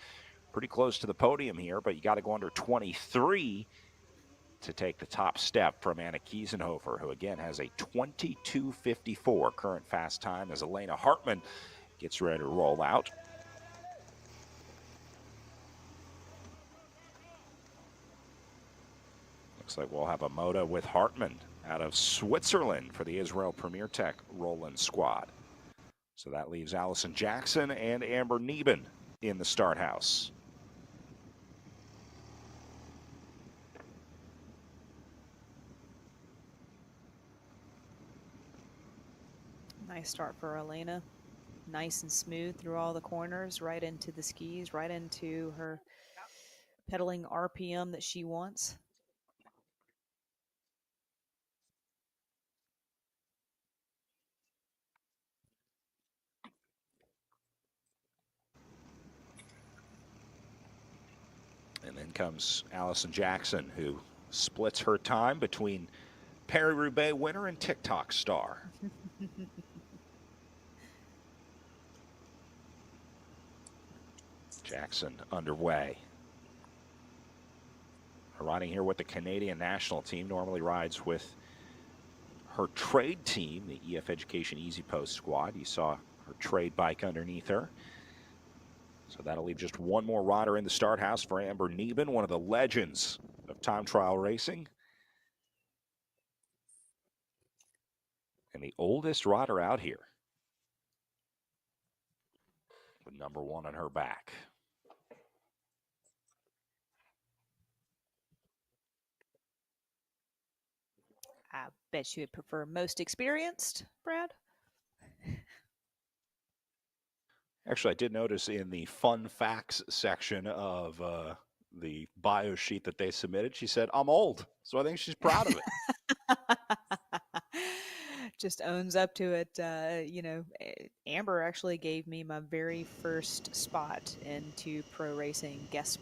pretty close to the podium here, but you got to go under 23 to take the top step from Anna Kiesenhofer, who again has a 22:54 current fast time as Elena Hartman gets ready to roll out. Looks like we'll have a moto with Hartman out of Switzerland for the Israel Premier Tech Roland squad. So that leaves Allison Jackson and Amber Neben in the start house. Nice start for Elena. Nice and smooth through all the corners, right into the skis, right into her pedaling RPM that she wants. And then comes Allison Jackson, who splits her time between Paris-Roubaix winner and TikTok star. Jackson underway. Riding here with the Canadian national team, normally rides with her trade team, the EF Education Easy Post squad. You saw her trade bike underneath her. So that'll leave just one more rider in the start house for Amber Neben, one of the legends of time trial racing. And the oldest rider out here, with number 1 on her back. I bet you would prefer most experienced, Brad. Actually, I did notice in the fun facts section of the bio sheet that they submitted, she said, "I'm old." So I think she's proud of it. Just owns up to it. Amber actually gave me my very first spot into pro racing, guest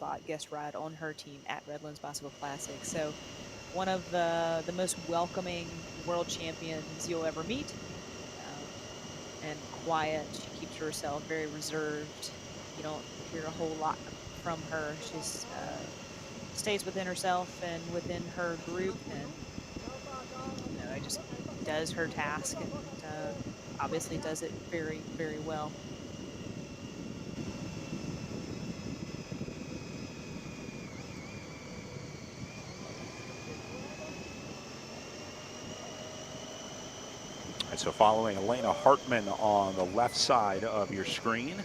ride on her team at Redlands Bicycle Classic. So one of the most welcoming world champions you'll ever meet. And quiet. She keeps herself very reserved. You don't hear a whole lot from her. She's stays within herself and within her group, and just does her task, and obviously does it very, very well. And so following Elena Hartman on the left side of your screen.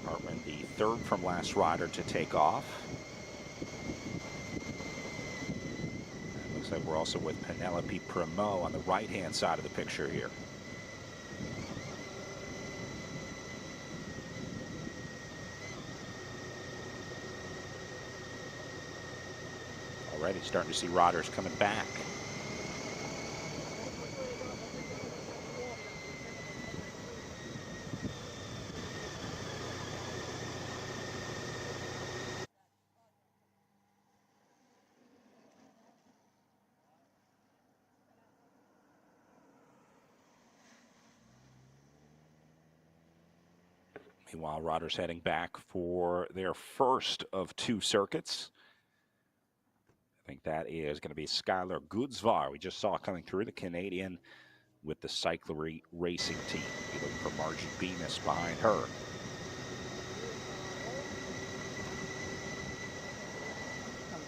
Hartman, the third from last rider to take off. And looks like we're also with Penelope Primo on the right-hand side of the picture here. Already starting to see riders coming back. Meanwhile, riders heading back for their first of 2 circuits. I think that is going to be Skylar Goodsvar. We just saw coming through, the Canadian with the Cyclery Racing team. Be looking for Margie Bemis behind her.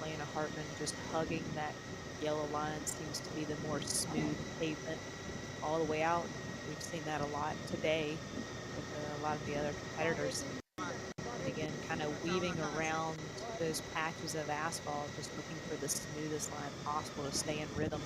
Elena Hartman just hugging that yellow line. Seems to be the more smooth pavement all the way out. We've seen that a lot today with a lot of the other competitors. And again, kind of weaving around those patches of asphalt, just looking for the smoothest line possible to stay in rhythm.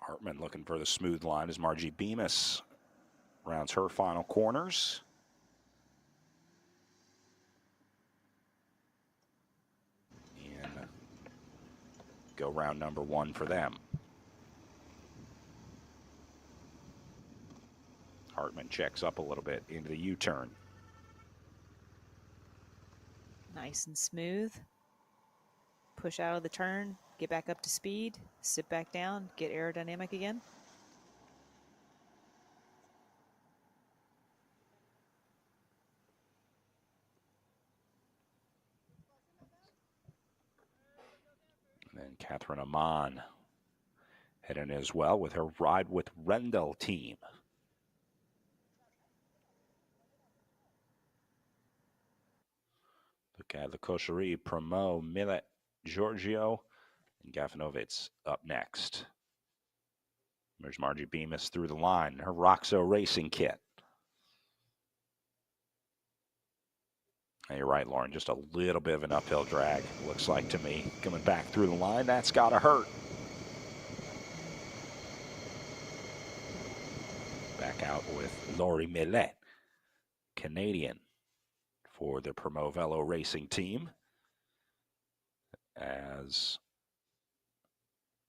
Hartman looking for the smooth line as Margie Bemis rounds her final corners. And go round number 1 for them. Hartman checks up a little bit into the U-turn. Nice and smooth. Push out of the turn, get back up to speed, sit back down, get aerodynamic again. And then Catherine Amon heading as well with her Ride with Rendell team. Look at the Cocherie, Promo, Millet, Giorgio, and Gafinovitz up next. There's Margie Bemis through the line, her Roxo racing kit. And you're right, Lauren, just a little bit of an uphill drag, looks like to me. Coming back through the line, that's got to hurt. Back out with Laurie Millet, Canadian, for the Promovello racing team. As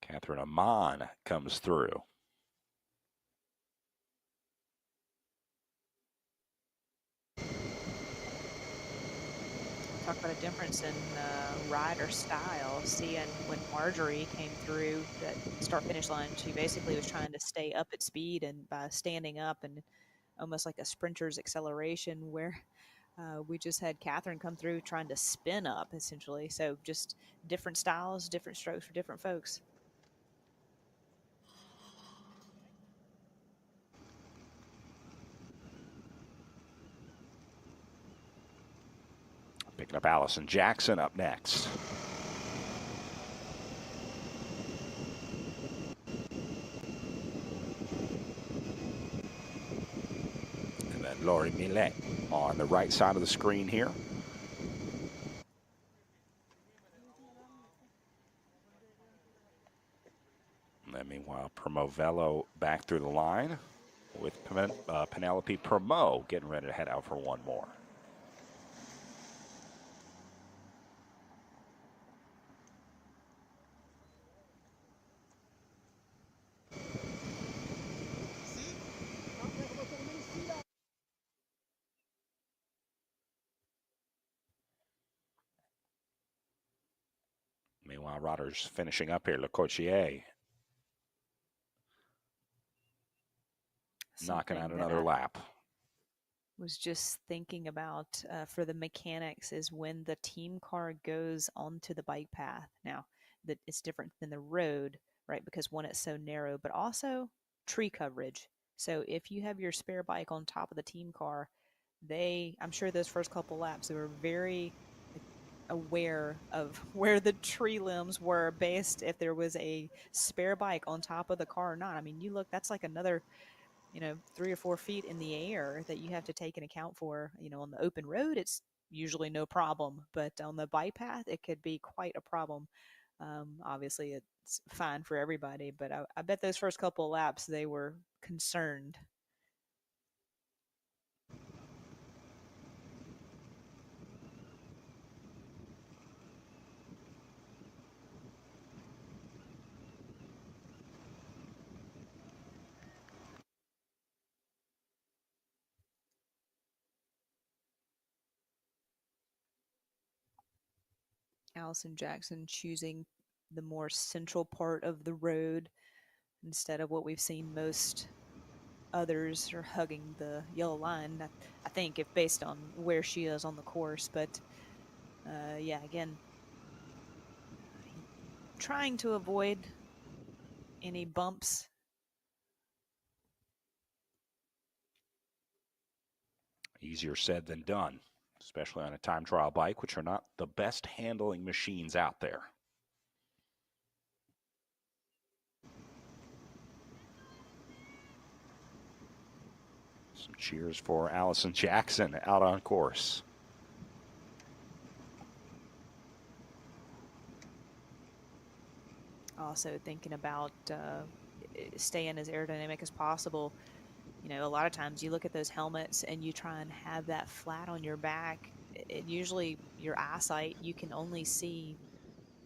Catherine Amon comes through. Talk about a difference in rider style. Seeing when Marjorie came through that start-finish line, she basically was trying to stay up at speed, and by standing up and almost like a sprinter's acceleration, where we just had Catherine come through trying to spin up, essentially. So just different styles, different strokes for different folks. Picking up Allison Jackson up next. And then Laurie Millet on the right side of the screen here. And then meanwhile, Promovello back through the line with Penelope Promo getting ready to head out for one more. Meanwhile, Rodder's finishing up here. Le Courtier knocking out another lap. Was just thinking about for the mechanics is when the team car goes onto the bike path. Now, that it's different than the road, right? Because one, it's so narrow, but also tree coverage. So if you have your spare bike on top of the team car, I'm sure those first couple laps, they were very aware of where the tree limbs were based if there was a spare bike on top of the car or not. I mean, you look, that's like another 3 or 4 feet in the air that you have to take an account for. On the open road, it's usually no problem, but on the bike path, it could be quite a problem. Obviously, it's fine for everybody, but I bet those first couple of laps, they were concerned. Allison Jackson choosing the more central part of the road instead of what we've seen most others are hugging the yellow line. I think if based on where she is on the course, but yeah, again, trying to avoid any bumps. Easier said than done, especially on a time trial bike, which are not the best handling machines out there. Some cheers for Allison Jackson out on course. Also thinking about staying as aerodynamic as possible. You know, a lot of times you look at those helmets and you try and have that flat on your back. And usually your eyesight, you can only see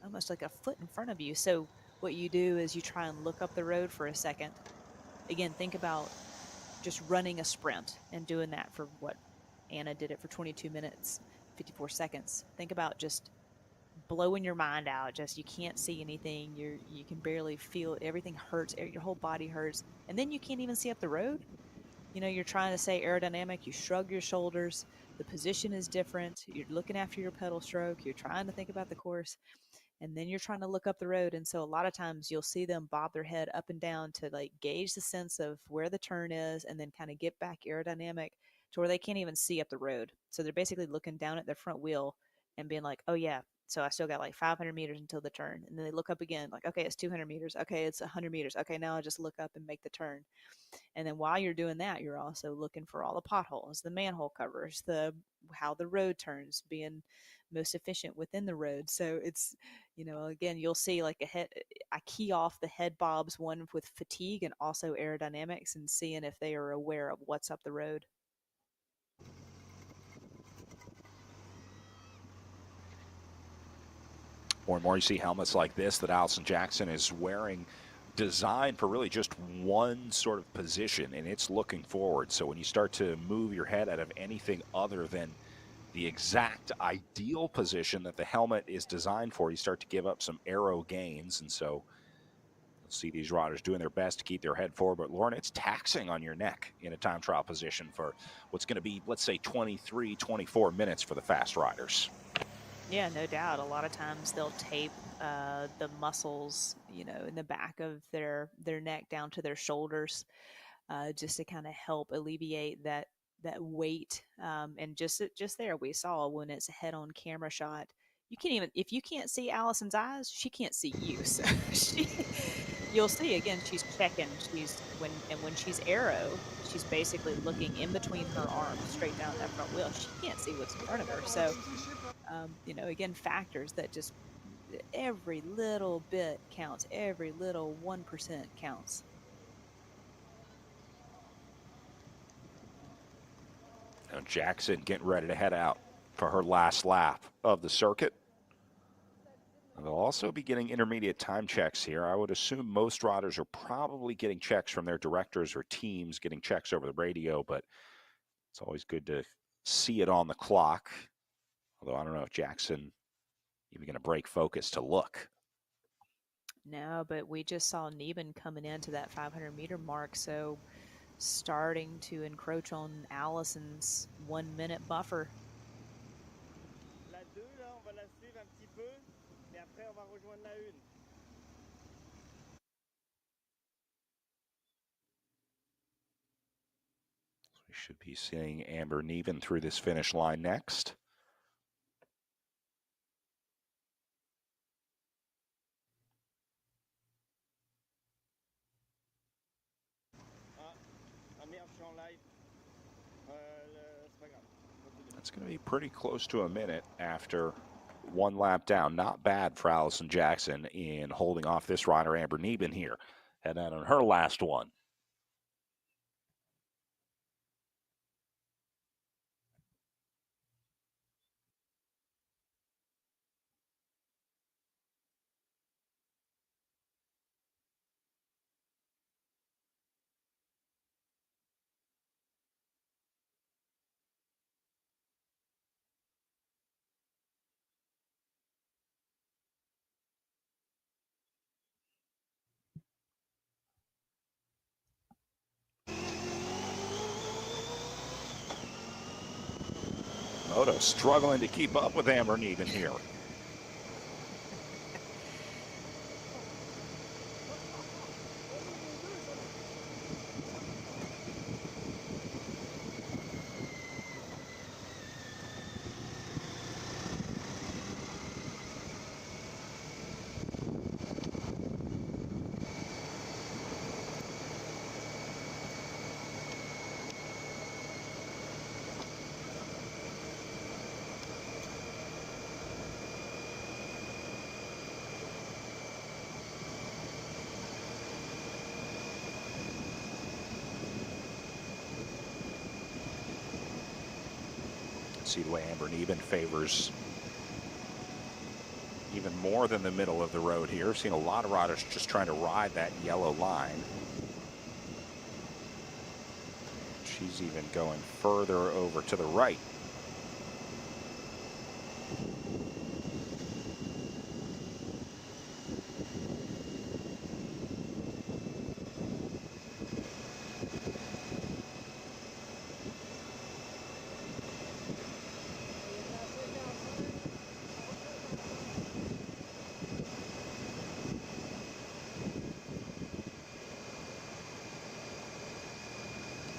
almost like a foot in front of you. So what you do is you try and look up the road for a second. Again, think about just running a sprint and doing that for what Anna did it for 22 minutes, 54 seconds. Think about just blowing your mind out. Just you can't see anything. You can barely feel it. Everything hurts. Your whole body hurts, and then you can't even see up the road. You know, you're trying to say aerodynamic. You shrug your shoulders. The position is different. You're looking after your pedal stroke. You're trying to think about the course, and then you're trying to look up the road. And so a lot of times you'll see them bob their head up and down to like gauge the sense of where the turn is, and then kind of get back aerodynamic to where they can't even see up the road. So they're basically looking down at their front wheel and being like, oh yeah, so I still got like 500 meters until the turn. And then they look up again, like, okay, it's 200 meters. Okay, it's 100 meters. Okay, now I just look up and make the turn. And then while you're doing that, you're also looking for all the potholes, the manhole covers, the how the road turns, being most efficient within the road. So it's, you know, again, you'll see like I key off the head bobs, one with fatigue and also aerodynamics, and seeing if they are aware of what's up the road. More and more you see helmets like this that Allison Jackson is wearing, designed for really just one sort of position, and it's looking forward. So when you start to move your head out of anything other than the exact ideal position that the helmet is designed for, you start to give up some aero gains. And so you'll see these riders doing their best to keep their head forward. But Lauren, it's taxing on your neck in a time trial position for what's going to be, let's say, 23, 24 minutes for the fast riders. Yeah, no doubt. A lot of times they'll tape the muscles, you know, in the back of their neck down to their shoulders, just to kind of help alleviate that weight. And just there, we saw when it's a head-on camera shot, you can't even if you can't see Allison's eyes, she can't see you. So you'll see again, she's checking. When she's arrow, she's basically looking in between her arms, straight down that front wheel. She can't see what's in front of her. So you know, again, factors that just every little bit counts. Every little 1% counts. Now Jackson getting ready to head out for her last lap of the circuit. They'll also be getting intermediate time checks here. I would assume most riders are probably getting checks from their directors or teams, getting checks over the radio, but it's always good to see it on the clock. Although I don't know if Jackson even going to break focus to look. No, but we just saw Neben coming into that 500-meter mark, so starting to encroach on Allison's 1-minute buffer. La 2, là, on va la suivre un petit peu, et après, on va rejoindre la 1. We should be seeing Amber Neben through this finish line next. Ah merde, je suis en live. C'est pas grave. Continue. That's going to be pretty close to a minute after one lap down. Not bad for Allison Jackson in holding off this rider, Amber Neben, here. Heading out on her last one. Moto struggling to keep up with Amber Neben here. See the way Amber Neben favors even more than the middle of the road here. Seen a lot of riders just trying to ride that yellow line. She's even going further over to the right.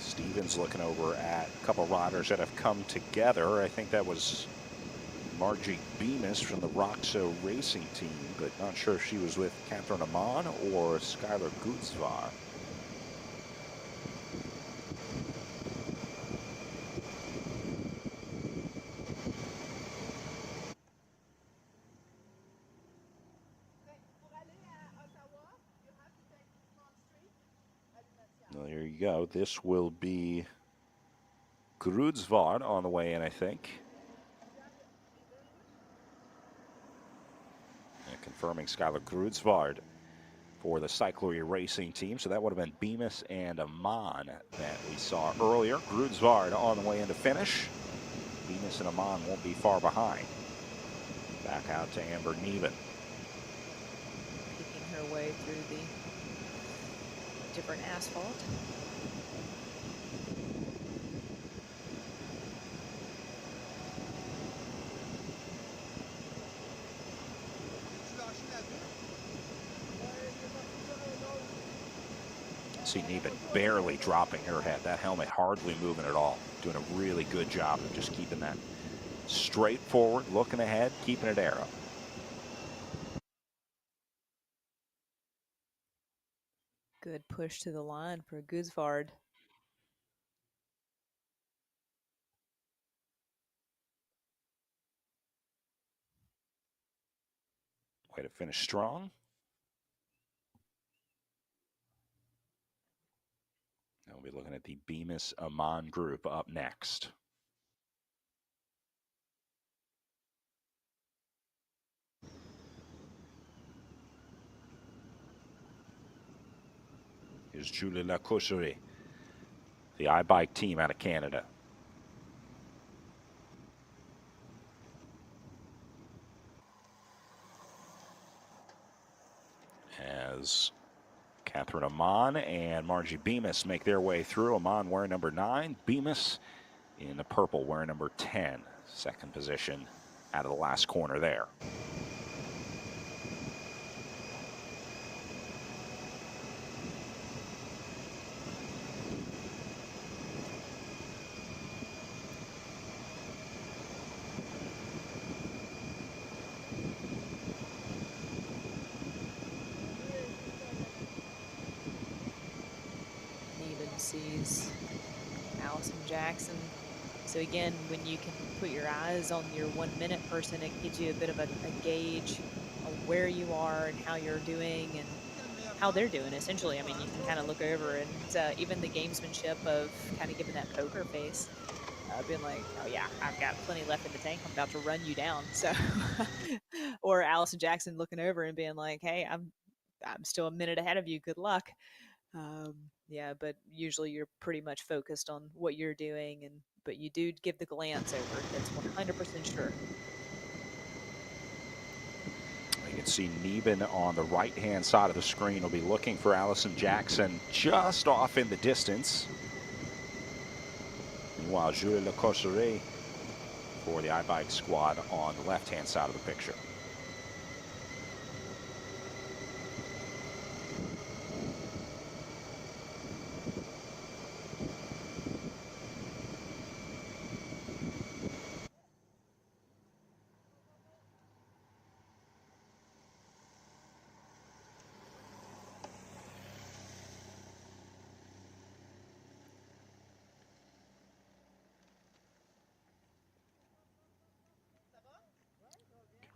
Stevens looking over at a couple riders that have come together. I think that was Margie Bemis from the Roxo Racing team, but not sure if she was with Catherine Amon or Skylar Gutzvar. Well, there you go. This will be Grudsvard on the way in, I think. And confirming Skylar Grudsvard for the Cyclery Racing team. So that would have been Bemis and Amon that we saw earlier. Grudsvard on the way into finish. Bemis and Amon won't be far behind. Back out to Amber Neben. Picking her way through the different asphalt. See Neben barely dropping her head. That helmet hardly moving at all. Doing a really good job of just keeping that straight forward, looking ahead, keeping it arrow. Good push to the line for Gudsvard. Way to finish strong. And we'll be looking at the Bemis Amon group up next. Here's Julie Lacocherie, the iBike team out of Canada. As Catherine Amon and Margie Bemis make their way through. Amon wearing number 9, Bemis in the purple wearing number 10. Second position out of the last corner there. Sees Allison Jackson. So again, when you can put your eyes on your 1 minute person, it gives you a bit of a gauge on where you are and how you're doing and how they're doing, essentially. I mean, you can kind of look over and even the gamesmanship of kind of giving that poker face, being like, oh yeah, I've got plenty left in the tank. I'm about to run you down. So, or Allison Jackson looking over and being like, hey, I'm still a minute ahead of you. Good luck. Yeah, but usually you're pretty much focused on what you're doing, but you do give the glance over. That's 100% sure. You can see Neben on the right-hand side of the screen will be looking for Allison Jackson just off in the distance. Meanwhile, Julie Lacocherie for the iBike squad on the left-hand side of the picture.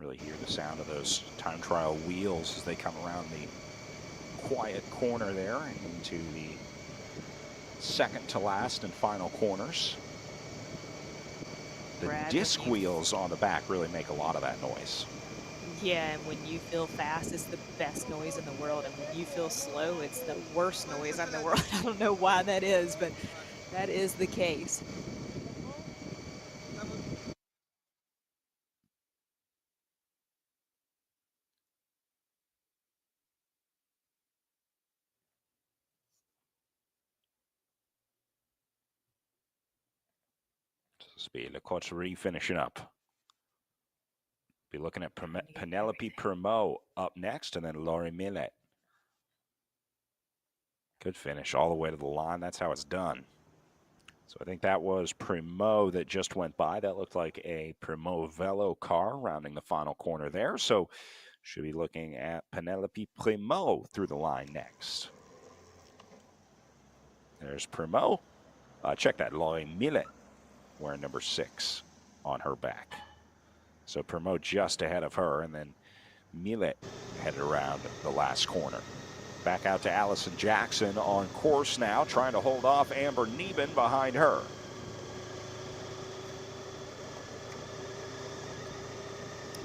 Really hear the sound of those time trial wheels as they come around the quiet corner there into the second to last and final corners. The Brad, disc wheels on the back really make a lot of that noise. Yeah, and when you feel fast, it's the best noise in the world. And when you feel slow, it's the worst noise in the world. I don't know why that is, but that is the case. This will be Le Coterie finishing up. Be looking at Penelope Primeau up next, and then Laurie Millet. Good finish all the way to the line. That's how it's done. So I think that was Primeau that just went by. That looked like a Primeau Velo car rounding the final corner there. So should be looking at Penelope Primeau through the line next. There's Primeau. Check that, Laurie Millet wearing number 6 on her back. So Primeau just ahead of her, and then Millet headed around the last corner. Back out to Allison Jackson on course now, trying to hold off Amber Neben behind her.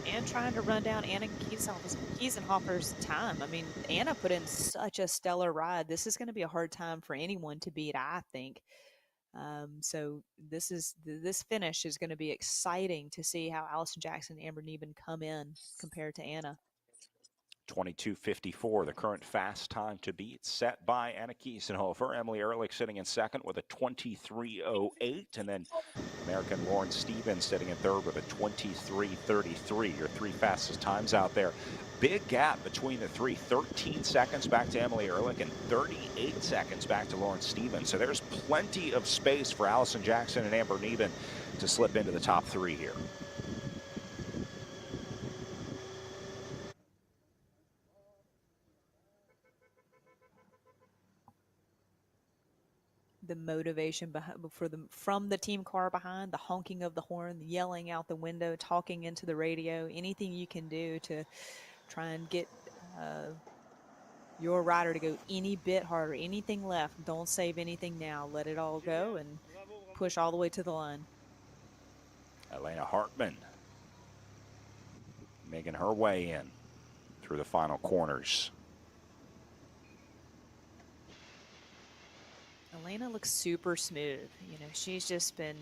And trying to run down Anna Kiesenhofer's time. I mean, Anna put in such a stellar ride. This is going to be a hard time for anyone to beat, I think. So this finish is going to be exciting to see how Allison Jackson and Amber Neben come in compared to Anna. 22:54, the current fast time to beat, set by Anna Kiesenhofer. Emily Ehrlich sitting in second with a 23:08, and then American Lauren Stevens sitting in third with a 23:33. Your three fastest times out there. Big gap between the three, 13 seconds back to Emily Ehrlich and 38 seconds back to Lauren Stevens. So there's plenty of space for Allison Jackson and Amber Neben to slip into the top three here. The motivation from the team car behind, the honking of the horn, the yelling out the window, talking into the radio, anything you can do to try and get your rider to go any bit harder, anything left. Don't save anything now. Let it all go and push all the way to the line. Elena Hartman making her way in through the final corners. Elena looks super smooth. You know, she's just been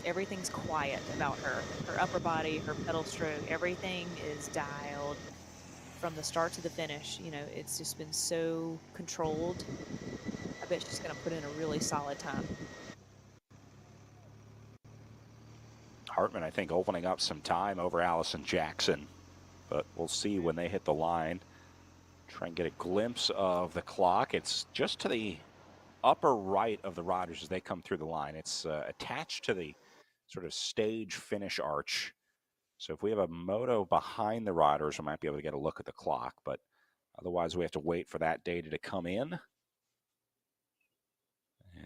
everything's quiet about her. Her upper body, her pedal stroke, everything is dialed from the start to the finish. You know, it's just been so controlled. I bet she's going to put in a really solid time. Hartman, I think, opening up some time over Allison Jackson, but we'll see when they hit the line. Try and get a glimpse of the clock. It's just to the upper right of the riders as they come through the line. It's attached to the sort of stage finish arch. So if we have a moto behind the riders, we might be able to get a look at the clock, but otherwise we have to wait for that data to come in.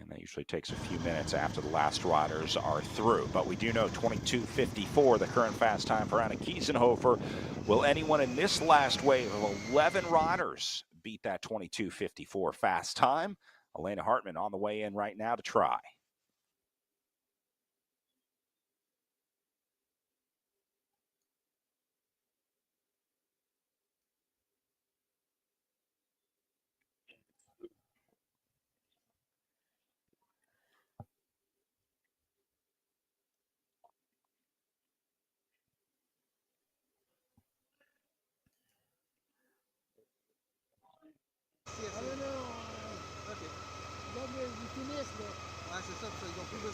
And that usually takes a few minutes after the last riders are through. But we do know 22:54, the current fast time for Anna Kiesenhofer. Will anyone in this last wave of 11 riders beat that 22:54 fast time? Elena Hartman on the way in right now to try.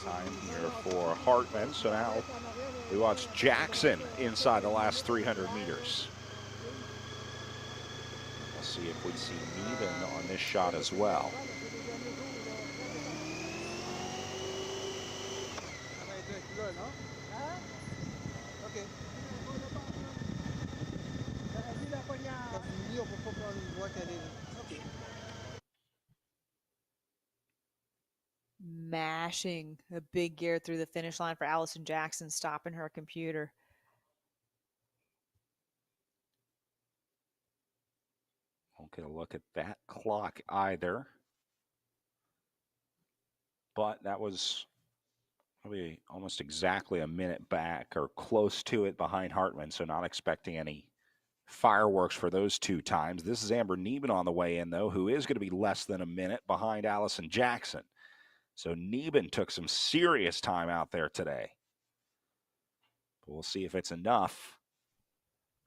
Time here for Hartman. So now we watch Jackson inside the last 300 meters. We'll see if we see Neben on this shot as well. Mashing a big gear through the finish line for Allison Jackson, stopping her computer. Won't get a look at that clock either. But that was probably almost exactly a minute back or close to it behind Hartman, so not expecting any fireworks for those two times. This is Amber Neben on the way in, though, who is going to be less than a minute behind Allison Jackson. So Neben took some serious time out there today. But we'll see if it's enough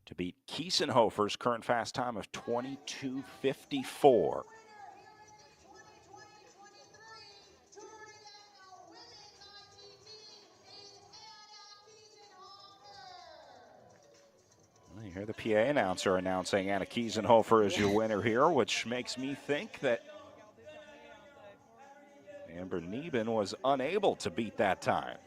to beat Kiesenhofer's current fast time of 22:54. You hear the PA announcer announcing Anna Kiesenhofer as your winner here, which makes me think that Amber Neben was unable to beat that time.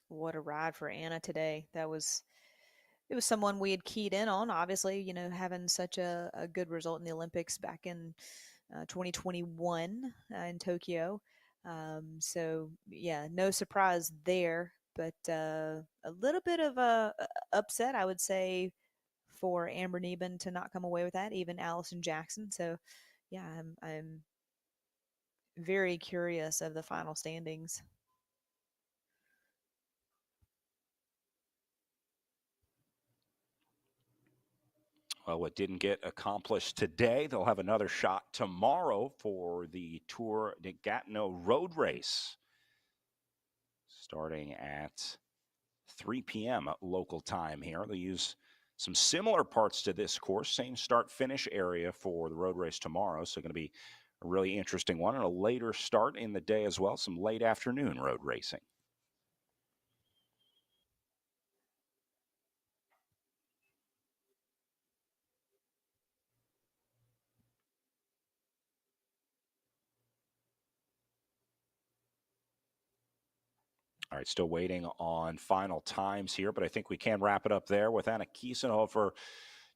What a ride for Anna today. It was someone we had keyed in on, obviously, having such a good result in the Olympics back in 2021 in Tokyo. So, yeah, no surprise there, but a little bit of a upset, I would say, for Amber Neben to not come away with that, even Allison Jackson. So, yeah, I'm very curious of the final standings. Well, what didn't get accomplished today, they'll have another shot tomorrow for the Tour de Gatineau road race, starting at 3 p.m. local time here. They'll use some similar parts to this course, same start-finish area for the road race tomorrow, so going to be a really interesting one, and a later start in the day as well, some late afternoon road racing. All right, still waiting on final times here, but I think we can wrap it up there with Anna Kiesenhofer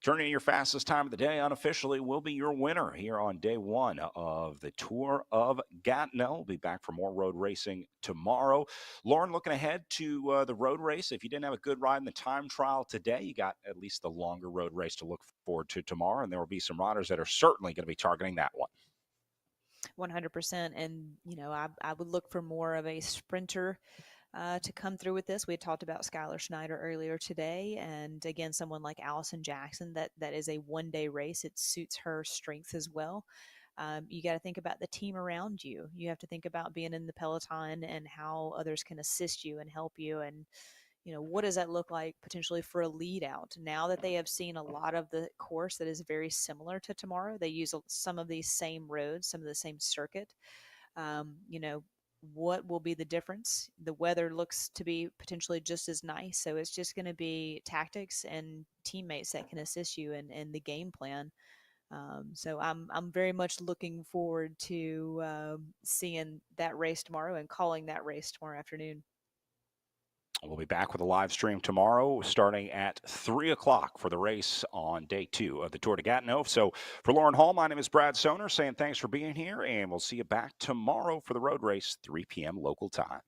turning in your fastest time of the day. Unofficially will be your winner here on day one of the Tour of Gatineau. We'll be back for more road racing tomorrow. Lauren, looking ahead to the road race, if you didn't have a good ride in the time trial today, you got at least the longer road race to look forward to tomorrow, and there will be some riders that are certainly going to be targeting that one. 100%. And, I would look for more of a sprinter to come through with this. We had talked about Skylar Schneider earlier today, and again, someone like Allison Jackson, that is a one-day race. It suits her strengths as well. You got to think about the team around you. You have to think about being in the peloton and how others can assist you and help you. And what does that look like potentially for a lead out? Now that they have seen a lot of the course that is very similar to tomorrow, they use some of these same roads, some of the same circuit. What will be the difference? The weather looks to be potentially just as nice, so it's just going to be tactics and teammates that can assist you in the game plan. So I'm very much looking forward to seeing that race tomorrow and calling that race tomorrow afternoon. We'll be back with a live stream tomorrow starting at 3 o'clock for the race on day 2 of the Tour de Gatineau. So for Lauren Hall, my name is Brad Soner saying thanks for being here, and we'll see you back tomorrow for the road race, 3 p.m. local time.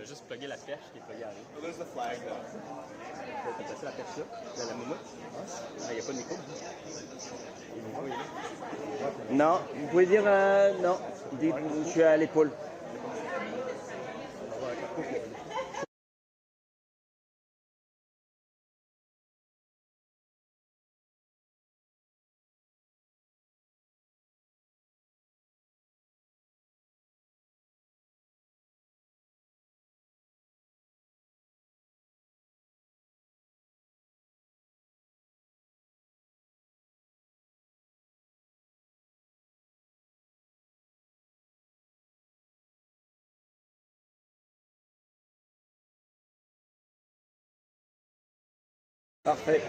juste plugger la perche qui est pluggée à rien. Oh, there's the flag though. T'as placé la perche là, la moumoute. Ah, il n'y a pas de micro. Non, vous pouvez dire non. Dites, je suis à l'épaule. Parfait.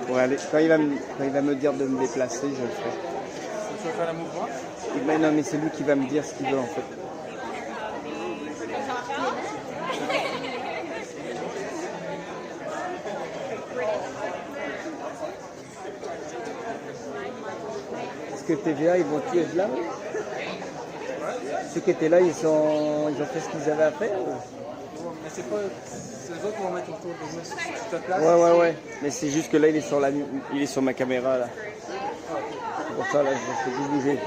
Bon, allez, quand il va me dire de me déplacer, je le ferai. Tu vas faire la mouvement? Mais non, mais c'est lui qui va me dire ce qu'il veut en fait. Est-ce que TVA, ils vont tous être là? Ceux qui étaient là, ils ont fait ce qu'ils avaient à faire ou? Mais c'est pas. C'est eux autres qui vont mettre autour de nous. Si tu te places. Ouais. Mais c'est juste que là, il est sur ma caméra là. C'est pour ça là, je fais juste bouger.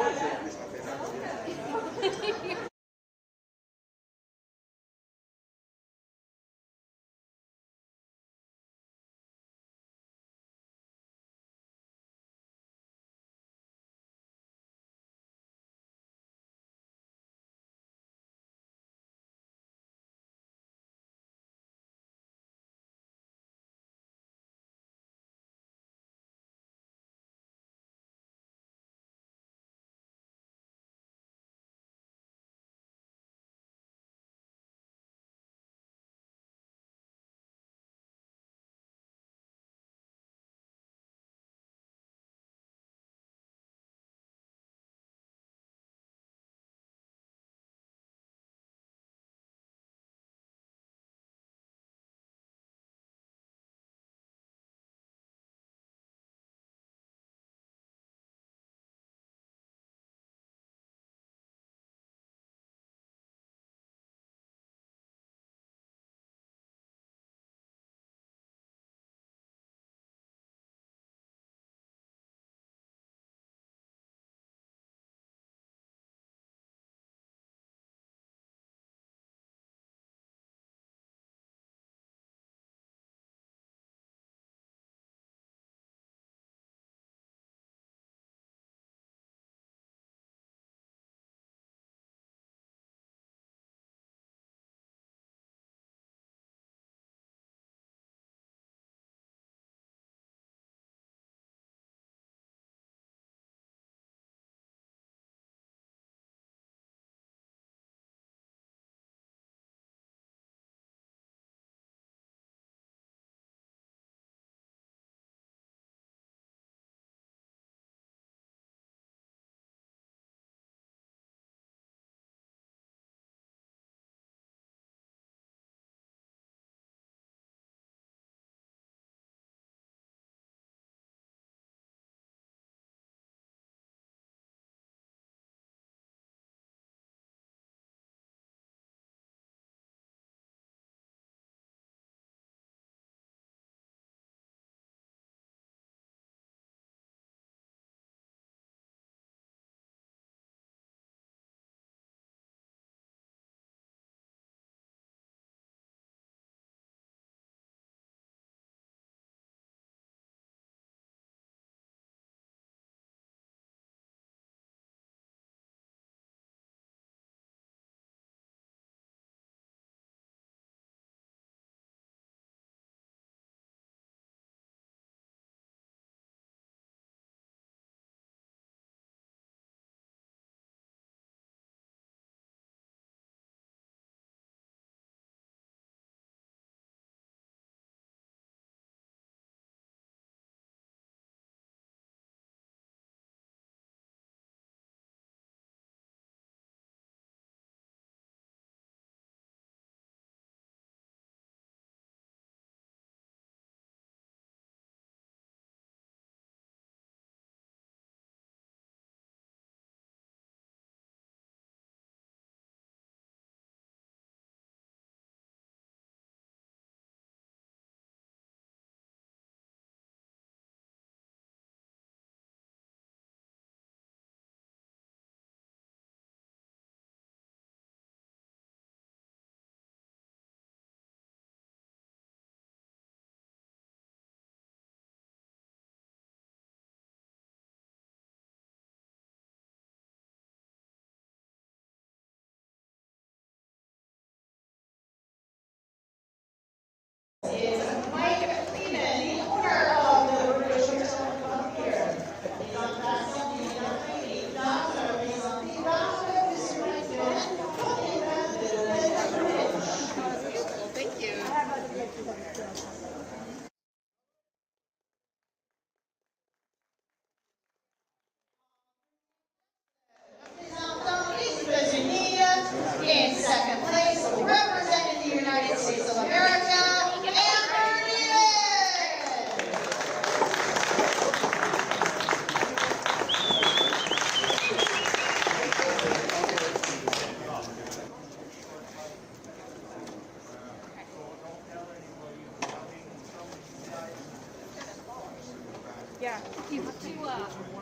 Yeah. You have to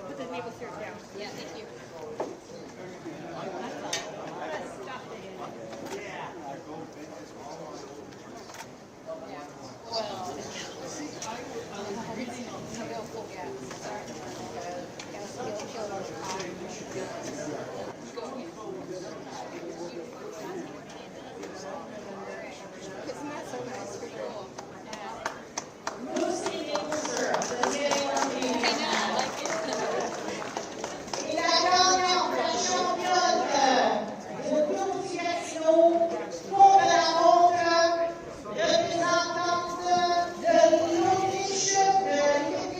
put the maple syrup down. Yeah, thank you. Isn't that so nice? Pretty cool.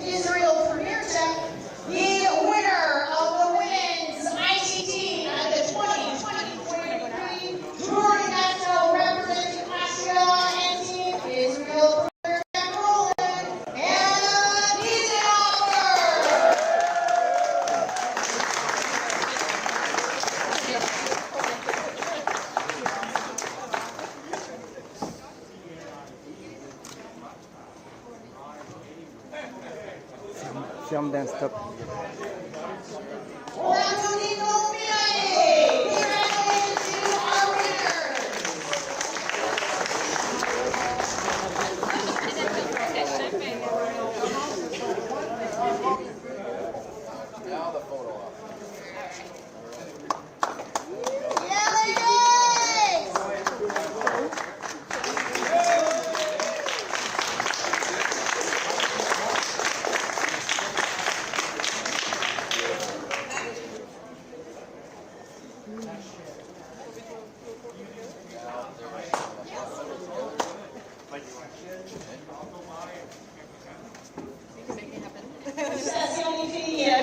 Israel Premier Tech, the winner of the women's ICT at the 2023 Tour de Gatineau representing Austria and Team Israel Premier Tech Roland and Giesenhofer. Ferme d'un stop.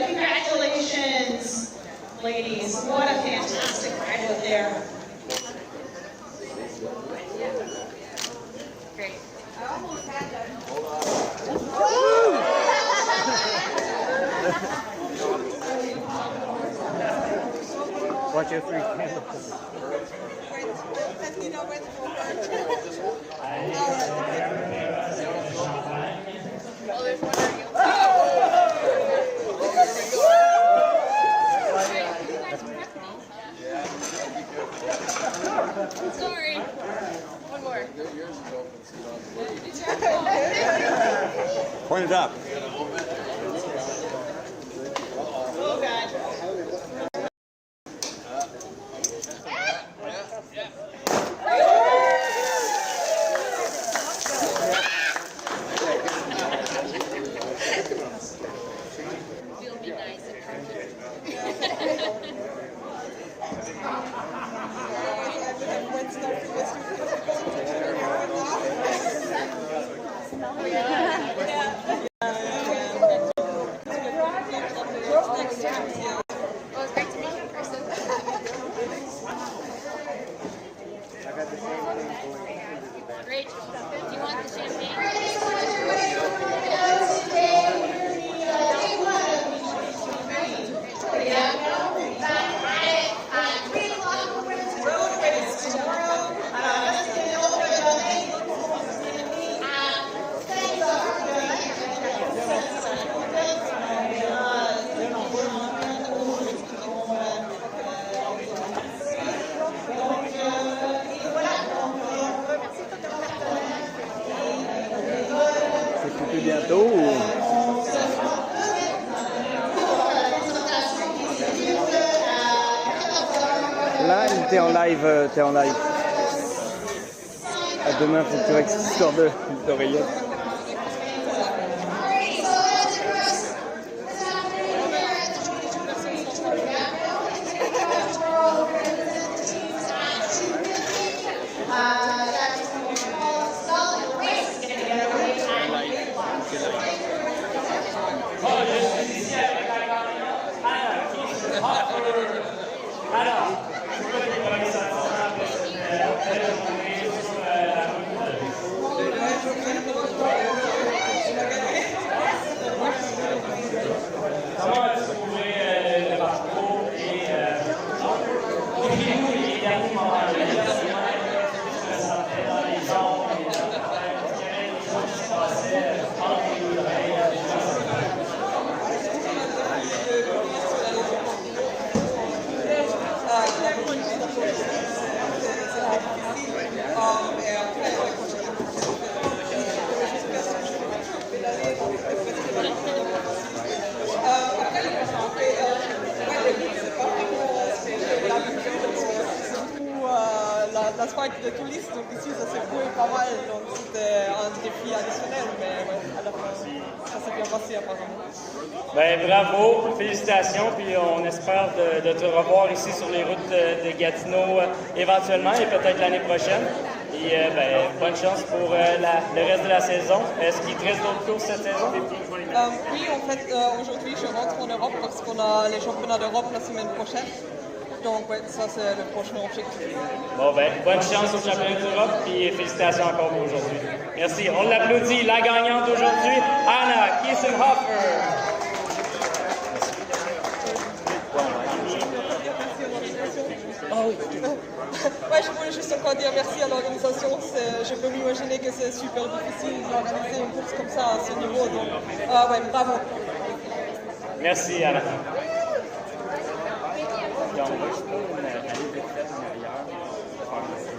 Congratulations, ladies. What a fantastic graduate there. Great. Watch your free. Oh, there's one for you. Sorry. One more. Point it up. Oh, God. We'll be nice and Well, it's great to meet you in person. Great. Do you want the champagne? C'est plutôt bientôt. Là, t'es en live, t'es en live. À demain, faut que tu règles cette histoire d'oreillette. de coulisses, donc ici ça s'est joué pas mal, donc c'était un défi additionnel, mais ouais, à la fin ça s'est bien passé apparemment. Ben, bravo, félicitations, puis on espère de te revoir ici sur les routes de Gatineau éventuellement et peut-être l'année prochaine. Et ben, bonne chance pour le reste de la saison. Est-ce qu'il te reste d'autres courses cette saison? Oui, en fait, aujourd'hui je rentre en Europe parce qu'on a les championnats d'Europe la semaine prochaine. Donc ouais, ça c'est le prochain objectif. Bon ben, bonne chance au championnat d'Europe et félicitations encore pour aujourd'hui. Merci. On l'applaudit. La gagnante aujourd'hui, Anna Kissenhofer. Ah oui. Ouais, je voulais juste encore dire merci à l'organisation. Je peux m'imaginer que c'est super difficile d'organiser une course comme ça à ce niveau. Donc, ouais, bravo. Merci, Anna. Donc, je peux aller vite fait en arrière, faire